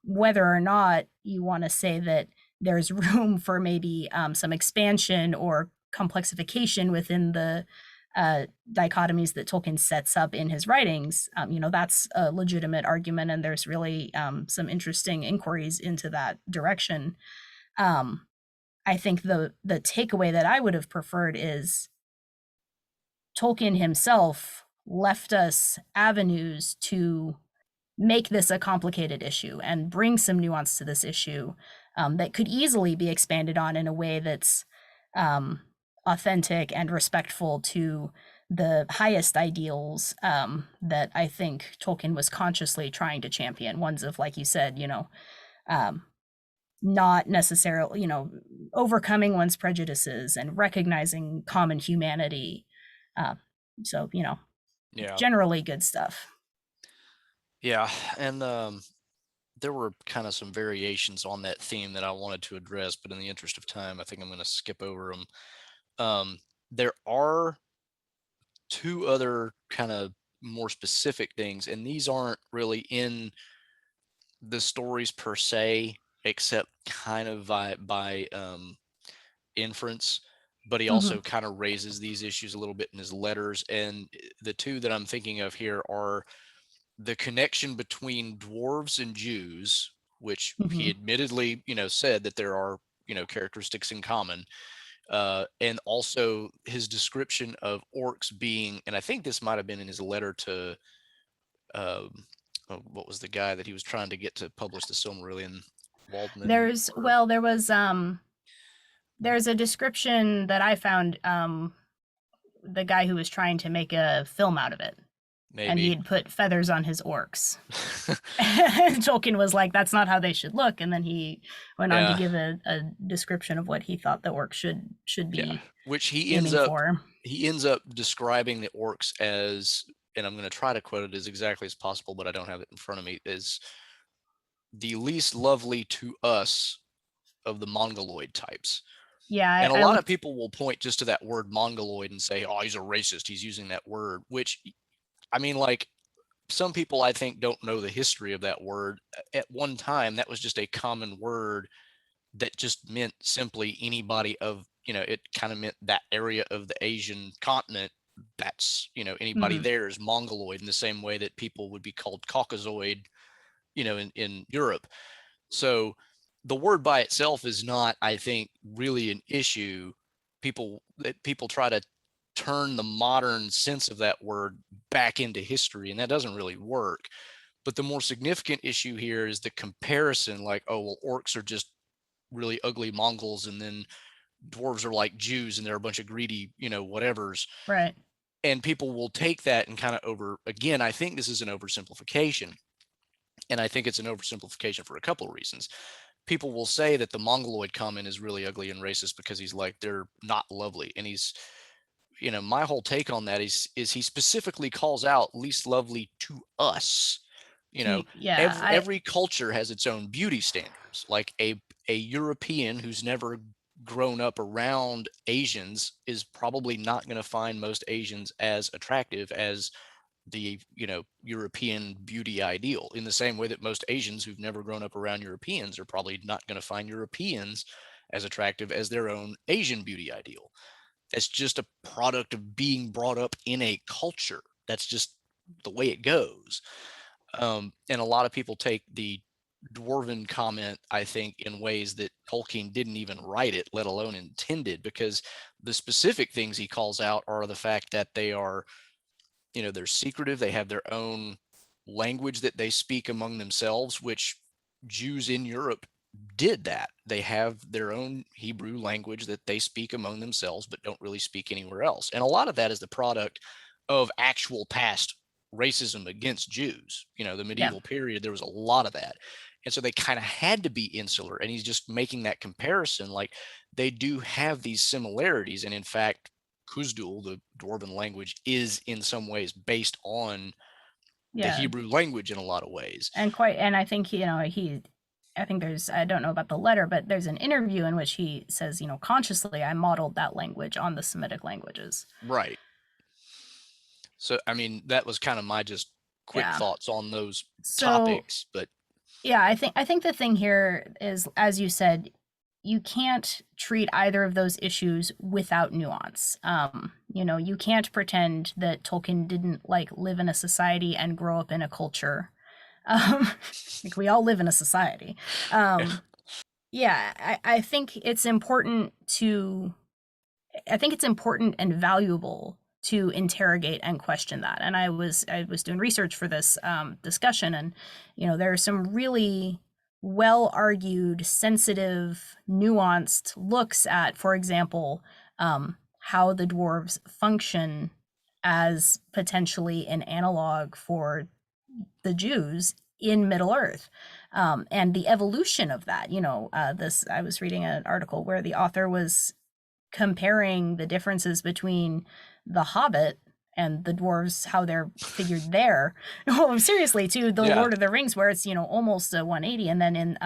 whether or not you want to say that there's room for maybe some expansion or complexification within the dichotomies that Tolkien sets up in his writings, that's a legitimate argument, and there's really some interesting inquiries into that direction. Um, I think the takeaway that I would have preferred is Tolkien himself left us avenues to make this a complicated issue and bring some nuance to this issue that could easily be expanded on in a way that's um, authentic and respectful to the highest ideals that I think Tolkien was consciously trying to champion. Ones of, like you said, um, not necessarily, overcoming one's prejudices and recognizing common humanity. Uh, so, Yeah. generally good stuff. Yeah. And there were kind of some variations on that theme that I wanted to address, but in the interest of time, I think I'm going to skip over them. There are two other kind of more specific things, and these aren't really in the stories per se, except kind of by inference. But he Mhm. also kind of raises these issues a little bit in his letters. And the two that I'm thinking of here are the connection between dwarves and Jews, which he Mhm. admittedly, said that there are, characteristics in common. And also his description of orcs being, and I think this might have been in his letter to, um, what was the guy that he was trying to get to publish the Silmarillion, Waldman, There's or well, there's a description that I found, the guy who was trying to make a film out of it, and he maybe. had put feathers on his orcs. And Tolkien was like, "That's not how they should look," and then he went on to Yeah, give a description of what he thought the orcs should yeah. be Which he ends aiming up for. he ends up describing the orcs as, and I'm going to try to quote it as exactly as possible, but I don't have it in front of me, is the least lovely to us of the mongoloid types. Yeah, And a I lot of looked. people will point just to that word mongoloid and say, oh, he's a racist, he's using that word, which, I mean, like, some people I think don't know the history of that word. At one time, that was just a common word that just meant simply anybody of, it kind of meant that area of the Asian continent. That's, anybody Mhm. there is mongoloid, in the same way that people would be called caucasoid, in Europe. So the word by itself is not, I think, really an issue. People try to turn the modern sense of that word back into history, and that doesn't really work. But the more significant issue here is the comparison, like, oh, well, orcs are just really ugly Mongols, and then dwarves are like Jews, and they're a bunch of greedy, whatevers. Right. And people will take that and kind of again, I think this is an oversimplification. And I think it's an oversimplification for a couple of reasons. People will say that the Mongoloid comment is really ugly and racist because he's like, they're not lovely. And he's, my whole take on that is he specifically calls out least lovely to us. You know, Yeah, every culture has its own beauty standards. Like a European who's never grown up around Asians is probably not going to find most Asians as attractive as the, European beauty ideal, in the same way that most Asians who've never grown up around Europeans are probably not going to find Europeans as attractive as their own Asian beauty ideal. That's just a product of being brought up in a culture. That's just the way it goes. And a lot of people take the dwarven comment, I think, in ways that Tolkien didn't even write it, let alone intended, because the specific things he calls out are the fact that they are, they're secretive. They have their own language that they speak among themselves, which Jews in Europe did that. They have their own Hebrew language that they speak among themselves, but don't really speak anywhere else. And a lot of that is the product of actual past racism against Jews. The Yeah. medieval period, there was a lot of that. And so they kind of had to be insular. And he's just making that comparison. Like, they do have these similarities. And in fact, Kuzdul, the dwarven language, is in some ways based on the Yeah. Hebrew language in a lot of ways. And I think, I think I don't know about the letter, but there's an interview in which he says, consciously I modeled that language on the Semitic languages. Right. So, I mean, that was kind of my just quick Yeah. thoughts on those So, topics, but yeah, I think the thing here is, as you said, you can't treat either of those issues without nuance. You can't pretend that Tolkien didn't like live in a society and grow up in a culture. Like, we all live in a society. Yeah, I think it's important and valuable to interrogate and question that. And I was doing research for this discussion, and there are some really well argued, sensitive, nuanced looks at, for example, how the dwarves function as potentially an analog for the Jews in Middle Earth, and the evolution of that. I was reading an article where the author was comparing the differences between the Hobbit and the dwarves, how they're figured there. Oh, seriously, to the yeah. Lord of the Rings, where it's almost a 180, and then in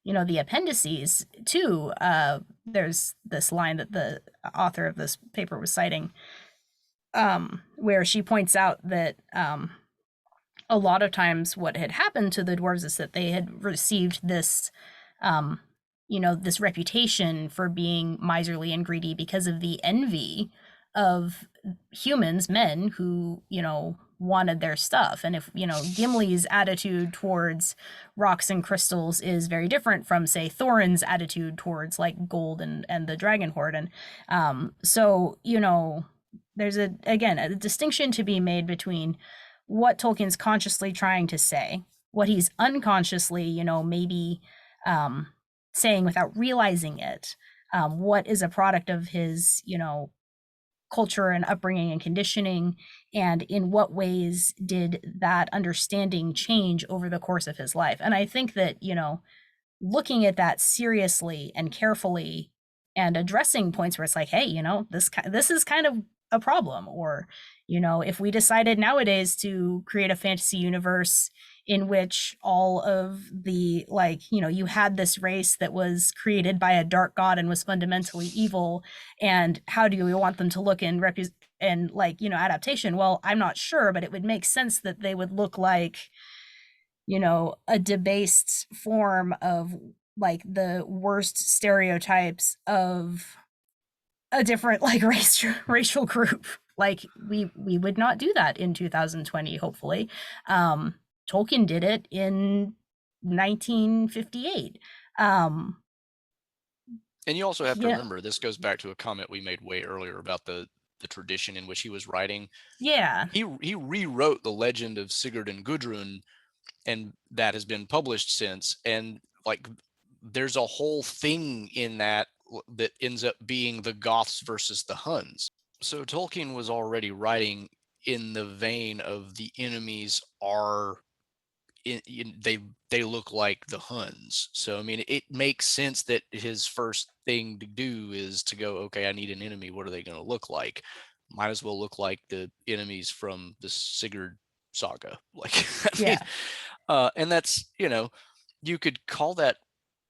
the appendices too. There's this line that the author of this paper was citing, where she points out that a lot of times what had happened to the dwarves is that they had received this this reputation for being miserly and greedy because of the envy of humans, men who, wanted their stuff. And if, Gimli's attitude towards rocks and crystals is very different from, say, Thorin's attitude towards like gold and the dragon hoard. And so, there's a distinction to be made between what Tolkien's consciously trying to say, what he's unconsciously, maybe saying without realizing it, what is a product of his, culture and upbringing and conditioning, and in what ways did that understanding change over the course of his life. And I think that, looking at that seriously and carefully and addressing points where it's like, hey, this is kind of a problem. Or, if we decided nowadays to create a fantasy universe in which all of the, you had this race that was created by a dark god and was fundamentally evil, and how do we want them to look in adaptation? Well, I'm not sure, but it would make sense that they would look like, a debased form of like the worst stereotypes of a different racial group. Like, we would not do that in 2020, hopefully. Tolkien did it in 1958. And you also have to Yeah. remember, this goes back to a comment we made way earlier about the tradition in which he was writing. Yeah. He rewrote the legend of Sigurd and Gudrun, and that has been published since. And like, there's a whole thing in that ends up being the Goths versus the Huns. So Tolkien was already writing in the vein of the enemies are they look like the Huns. So I mean, it makes sense that his first thing to do is to go, okay, I need an enemy. What are they going to look like? Might as well look like the enemies from the Sigurd saga. Like, I mean, and that's, you could call that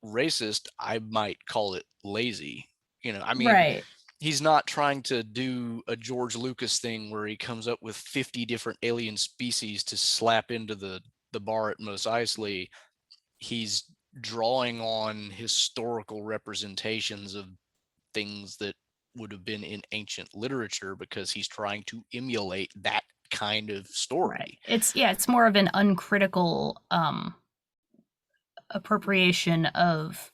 racist. I might call it lazy. I mean, Right. he's not trying to do a George Lucas thing where he comes up with 50 different alien species to slap into the bar at Mos Eisley. He's drawing on historical representations of things that would have been in ancient literature because he's trying to emulate that kind of Right. story. It's more of an uncritical appropriation of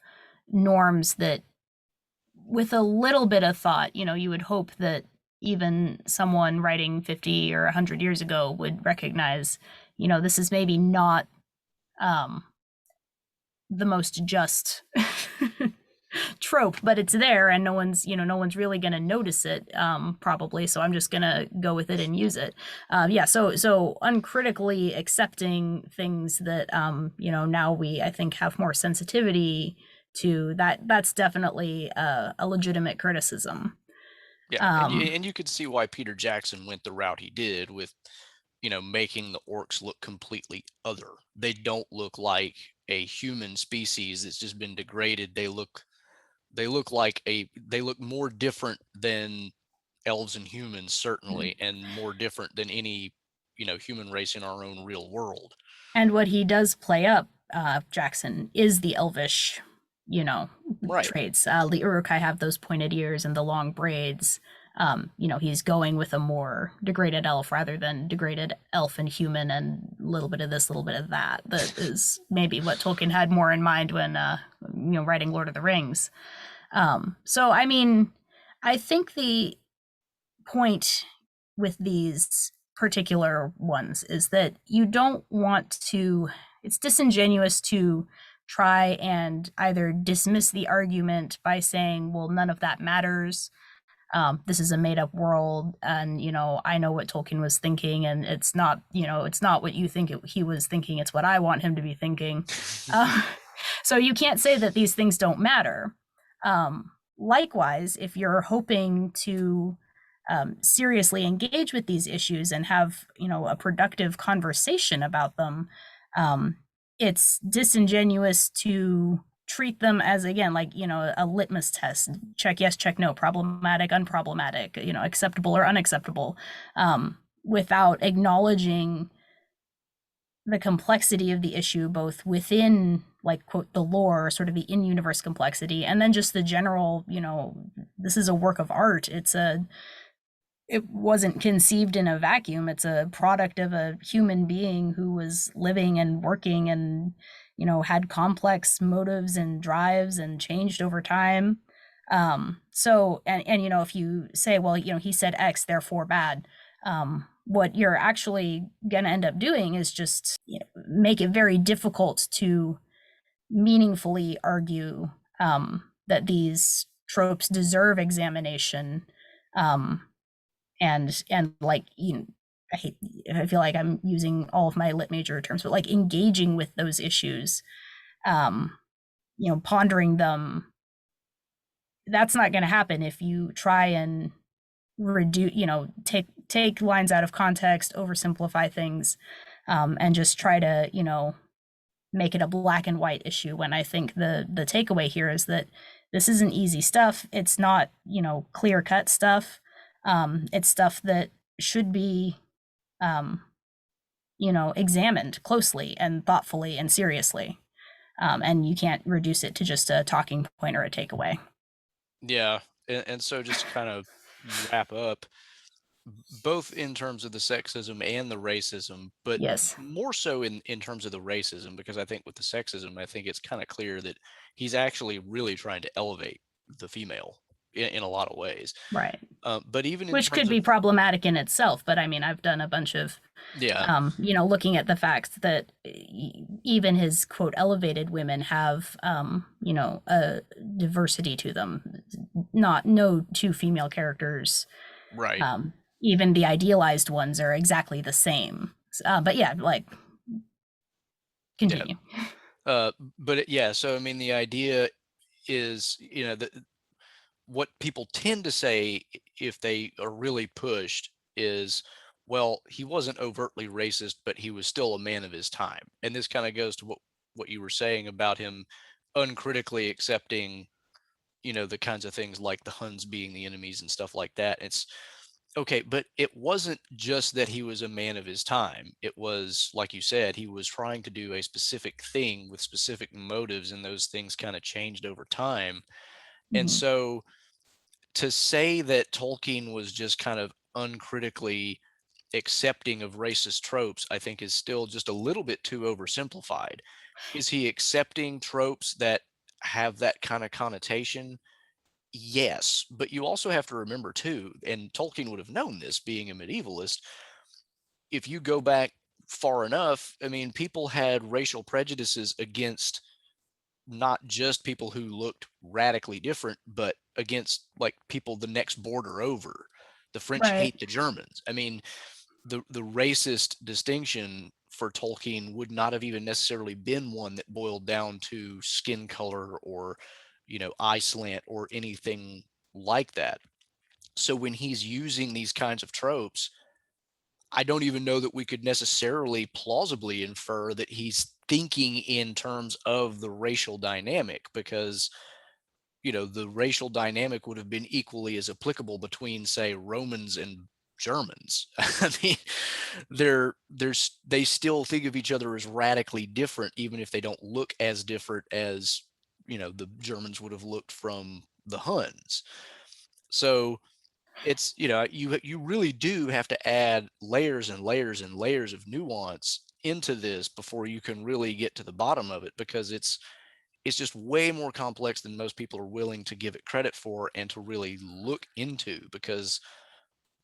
norms that, with a little bit of thought, you would hope that even someone writing 50 or 100 years ago would recognize, this is maybe not um, the most just trope, but it's there, and no one's really going to notice it, probably. So I'm just going to go with it and use it. Yeah. So uncritically accepting things that, now we, I think, have more sensitivity to that. That's definitely a legitimate criticism. Yeah, Um, and you could see why Peter Jackson went the route he did with, making the orcs look completely other. They don't look like a human species that's just been degraded. They look more different than elves and humans, certainly, and more different than any, human race in our own real world. and what he does play up, Jackson, is the elvish, you know, Right. traits. The Uruk-hai have those pointed ears and the long braids. He's going with a more degraded elf rather than degraded elf and human and a little bit of this, a little bit of that. That is maybe what Tolkien had more in mind when, writing Lord of the Rings. So, I mean, I think the point with these particular ones is that you don't want to, it's disingenuous to try and either dismiss the argument by saying, well, none of that matters. This is a made up world, and I know what Tolkien was thinking, and it's not what you think he was thinking, it's what I want him to be thinking. uh, so you can't say that these things don't matter. Likewise, if you're hoping to seriously engage with these issues and have a productive conversation about them, um, it's disingenuous to treat them as, again, like a litmus test: check yes, check no, problematic, unproblematic, acceptable or unacceptable, without acknowledging the complexity of the issue, both within, like, quote, the lore, sort of the in-universe complexity, and then just the general, this is a work of art. It wasn't conceived in a vacuum. It's a product of a human being who was living and working and, had complex motives and drives and changed over time. So, and, if you say, well, he said X, therefore bad, what you're actually going to end up doing is just, make it very difficult to meaningfully argue, that these tropes deserve examination. And like, I feel like I'm using all of my lit major terms, but like engaging with those issues, um, pondering them, that's not going to happen if you try and reduce, take lines out of context, oversimplify things, and just try to, make it a black and white issue. When I think the takeaway here is that this isn't easy stuff. It's not, clear cut stuff. It's stuff that should be, um, examined closely and thoughtfully and seriously. And you can't reduce it to just a talking point or a takeaway. Yeah. And so just to kind of wrap up, both in terms of the sexism and the racism, but Yes. more so in terms of the racism, because I think with the sexism, I think it's kind of clear that he's actually really trying to elevate the female in a lot of ways. Right. But even in Which could terms be of, problematic in itself. But I mean, I've done a bunch of, yeah, looking at the facts that even his quote elevated women have, a diversity to them. Not no two female characters, right. even the idealized ones, are exactly the same. But yeah, like, Yeah. continue. Yeah, so I mean, the idea is, that what people tend to say if they are really pushed is, well, he wasn't overtly racist, but he was still a man of his time. And this kind of goes to what you were saying about him uncritically accepting, the kinds of things like the Huns being the enemies and stuff like that. It's okay, but it wasn't just that he was a man of his time. It was, like you said, he was trying to do a specific thing with specific motives, and those things kind of changed over time. And Mhm. so to say that Tolkien was just kind of uncritically accepting of racist tropes, I think is still just a little bit too oversimplified. Is he accepting tropes that have that kind of connotation? Yes, but you also have to remember too, and Tolkien would have known this being a medievalist, if you go back far enough, I mean, people had racial prejudices against not just people who looked radically different, but against like people the next border over. The French Right. hate the Germans. I mean, the racist distinction for Tolkien would not have even necessarily been one that boiled down to skin color or, eye slant or anything like that. So when he's using these kinds of tropes, I don't even know that we could necessarily plausibly infer that he's thinking in terms of the racial dynamic, because the racial dynamic would have been equally as applicable between, say, Romans and Germans. I mean, they still think of each other as radically different, even if they don't look as different as the Germans would have looked from the Huns. So it's you really do have to add layers and layers and layers of nuance into this before you can really get to the bottom of it, because it's just way more complex than most people are willing to give it credit for and to really look into, because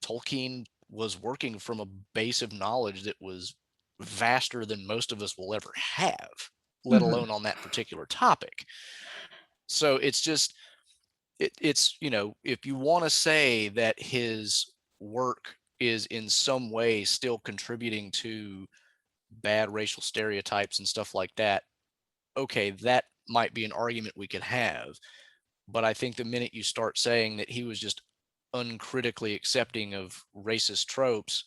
Tolkien was working from a base of knowledge that was vaster than most of us will ever have, let Mhm. alone on that particular topic. So it's just it's if you want to say that his work is in some way still contributing to bad racial stereotypes and stuff like that, okay, that might be an argument we could have. But I think the minute you start saying that he was just uncritically accepting of racist tropes,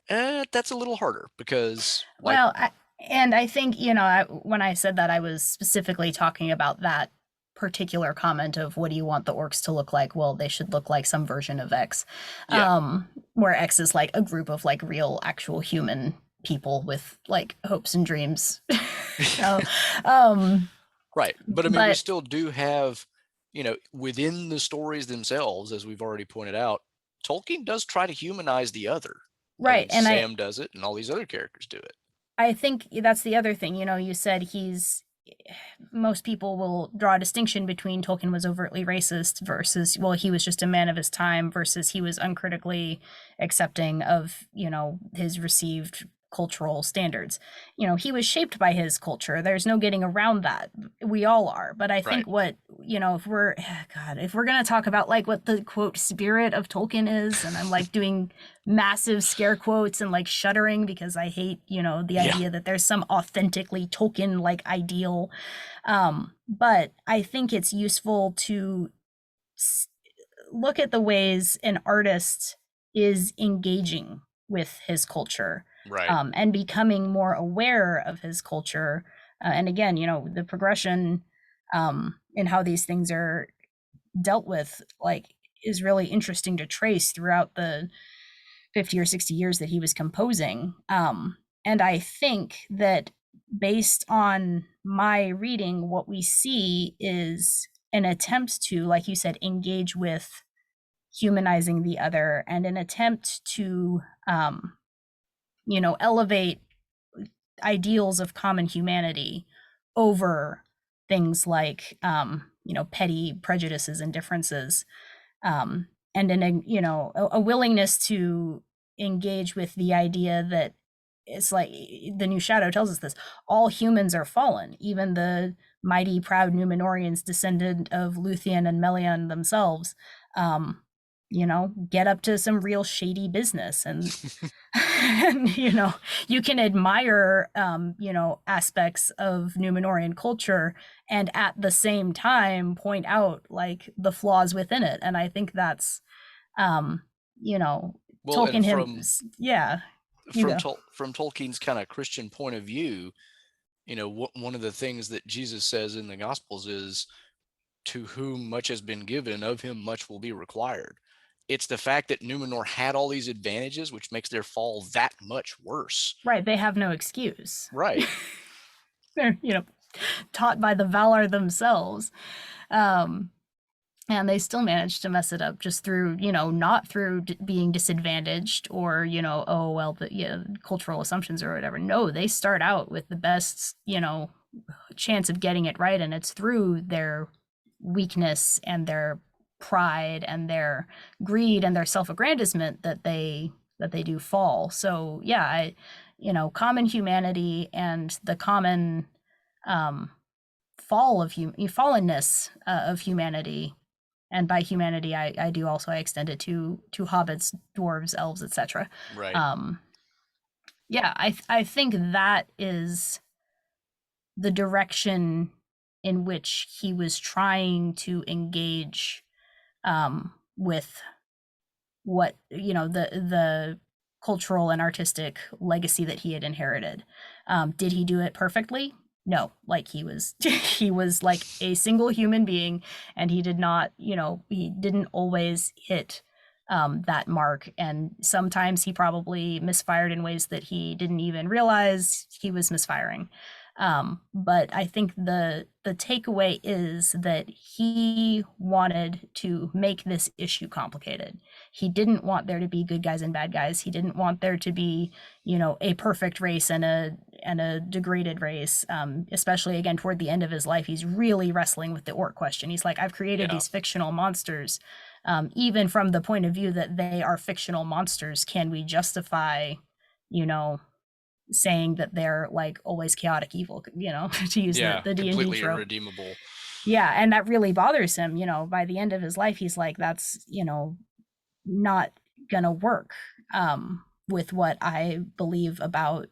that's a little harder because, like, Well, and I think, when I said that, I was specifically talking about that particular comment of what do you want the orcs to look like? Well, they should look like some version of X, yeah, where X is like a group of like real, actual human people with like hopes and dreams. uh, um, right. But I mean, we but still do have, within the stories themselves, as we've already pointed out, Tolkien does try to humanize the other. I right, mean, and Sam does it, and all these other characters do it. I think that's the other thing. You said most people will draw a distinction between Tolkien was overtly racist versus, well, he was just a man of his time versus he was uncritically accepting of, his received cultural standards. He was shaped by his culture. There's no getting around that. We all are. But I Right. think if we're, God, if we're going to talk about like what the quote spirit of Tolkien is, and I'm like doing massive scare quotes and like shuddering because I hate, the Yeah. idea that there's some authentically Tolkien like ideal. But I think it's useful to look at the ways an artist is engaging with his culture, Right. and becoming more aware of his culture. And again, the progression in how these things are dealt with, like, is really interesting to trace throughout the 50 or 60 years that he was composing. And I think that based on my reading, what we see is an attempt to, like you said, engage with humanizing the other, and an attempt to, elevate ideals of common humanity over things like, petty prejudices and differences, and a willingness to engage with the idea that it's like the new shadow tells us this: all humans are fallen, even the mighty proud Numenorians, descendant of Luthien and Melian themselves, um, get up to some real shady business. And and you can admire, aspects of Numenorian culture, and at the same time point out like the flaws within it. And I think that's, um you know Well, and Tolkien him from yeah, you from go. Tol- from Tolkien's kind of Christian point of view, one of the things that Jesus says in the Gospels is to whom much has been given, of him much will be required. It's the fact that Numenor had all these advantages, which makes their fall that much worse. Right, they have no excuse. Right. They're, taught by the Valar themselves. And they still managed to mess it up just through, not through being disadvantaged or, oh, well, cultural assumptions or whatever. No, they start out with the best, chance of getting it right. And it's through their weakness and their pride and their greed and their self-aggrandizement that they do fall. So yeah, common humanity and the common fallenness of humanity, and by humanity I do also I extend it to hobbits, dwarves, elves, etc. Right. Yeah, I think that is the direction in which he was trying to engage with what the cultural and artistic legacy that he had inherited. Did he do it perfectly? No, like he was he was like a single human being, and he did not, he didn't always hit that mark, and sometimes he probably misfired in ways that he didn't even realize he was misfiring. But I think the takeaway is that he wanted to make this issue complicated. He didn't want there to be good guys and bad guys. He didn't want there to be, a perfect race and a degraded race. Especially again toward the end of his life, he's really wrestling with the orc question. He's like, I've created these fictional monsters. Even from the point of view that they are fictional monsters, can we justify, saying that they're like always chaotic evil, to use the D&D completely trope. irredeemable. Yeah, and that really bothers him. By the end of his life, he's like, that's not gonna work with what I believe about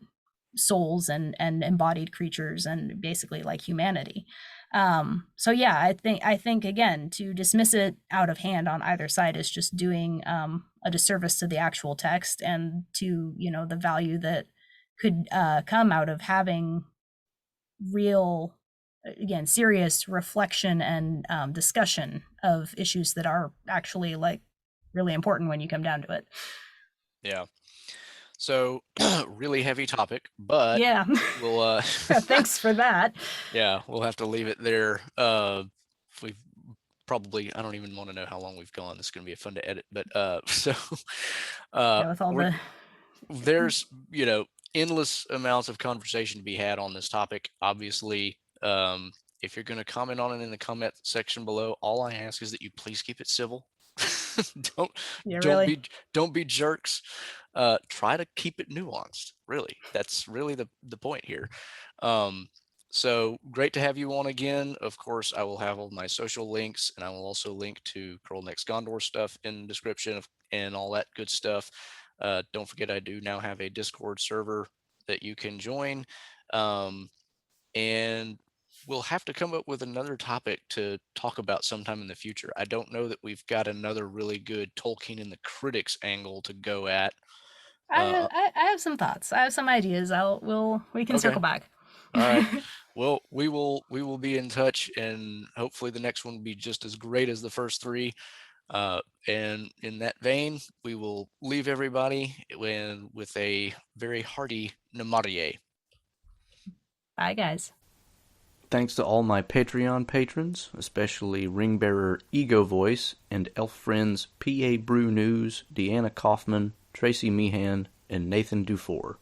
souls and embodied creatures and basically like humanity. So yeah, I think again, to dismiss it out of hand on either side is just doing a disservice to the actual text and to the value that could come out of having real, again, serious reflection and discussion of issues that are actually like really important when you come down to it. Yeah. So really heavy topic, but yeah, we'll thanks for that. Yeah, we'll have to leave it there. We've probably, I don't even want to know how long we've gone. This is going to be fun to edit, but so With all there's endless amounts of conversation to be had on this topic. Obviously, if you're going to comment on it in the comment section below, all I ask is that you please keep it civil. Don't be jerks. Try to keep it nuanced. Really, that's really the point here. So great to have you on again. Of course, I will have all my social links, and I will also link to GirlNextGondor stuff in the description and all that good stuff. Don't forget, I do now have a Discord server that you can join. And we'll have to come up with another topic to talk about sometime in the future. I don't know that we've got another really good Tolkien and the critics angle to go at. I have some thoughts. I have some ideas. We can circle back. All right. Well, we will be in touch, and hopefully the next one will be just as great as the first three. And in that vein, we will leave everybody with a very hearty Namarie. Bye, guys. Thanks to all my Patreon patrons, especially Ringbearer Ego Voice and elf friends P.A. Brew News, Deanna Kaufman, Tracy Meehan, and Nathan Dufour.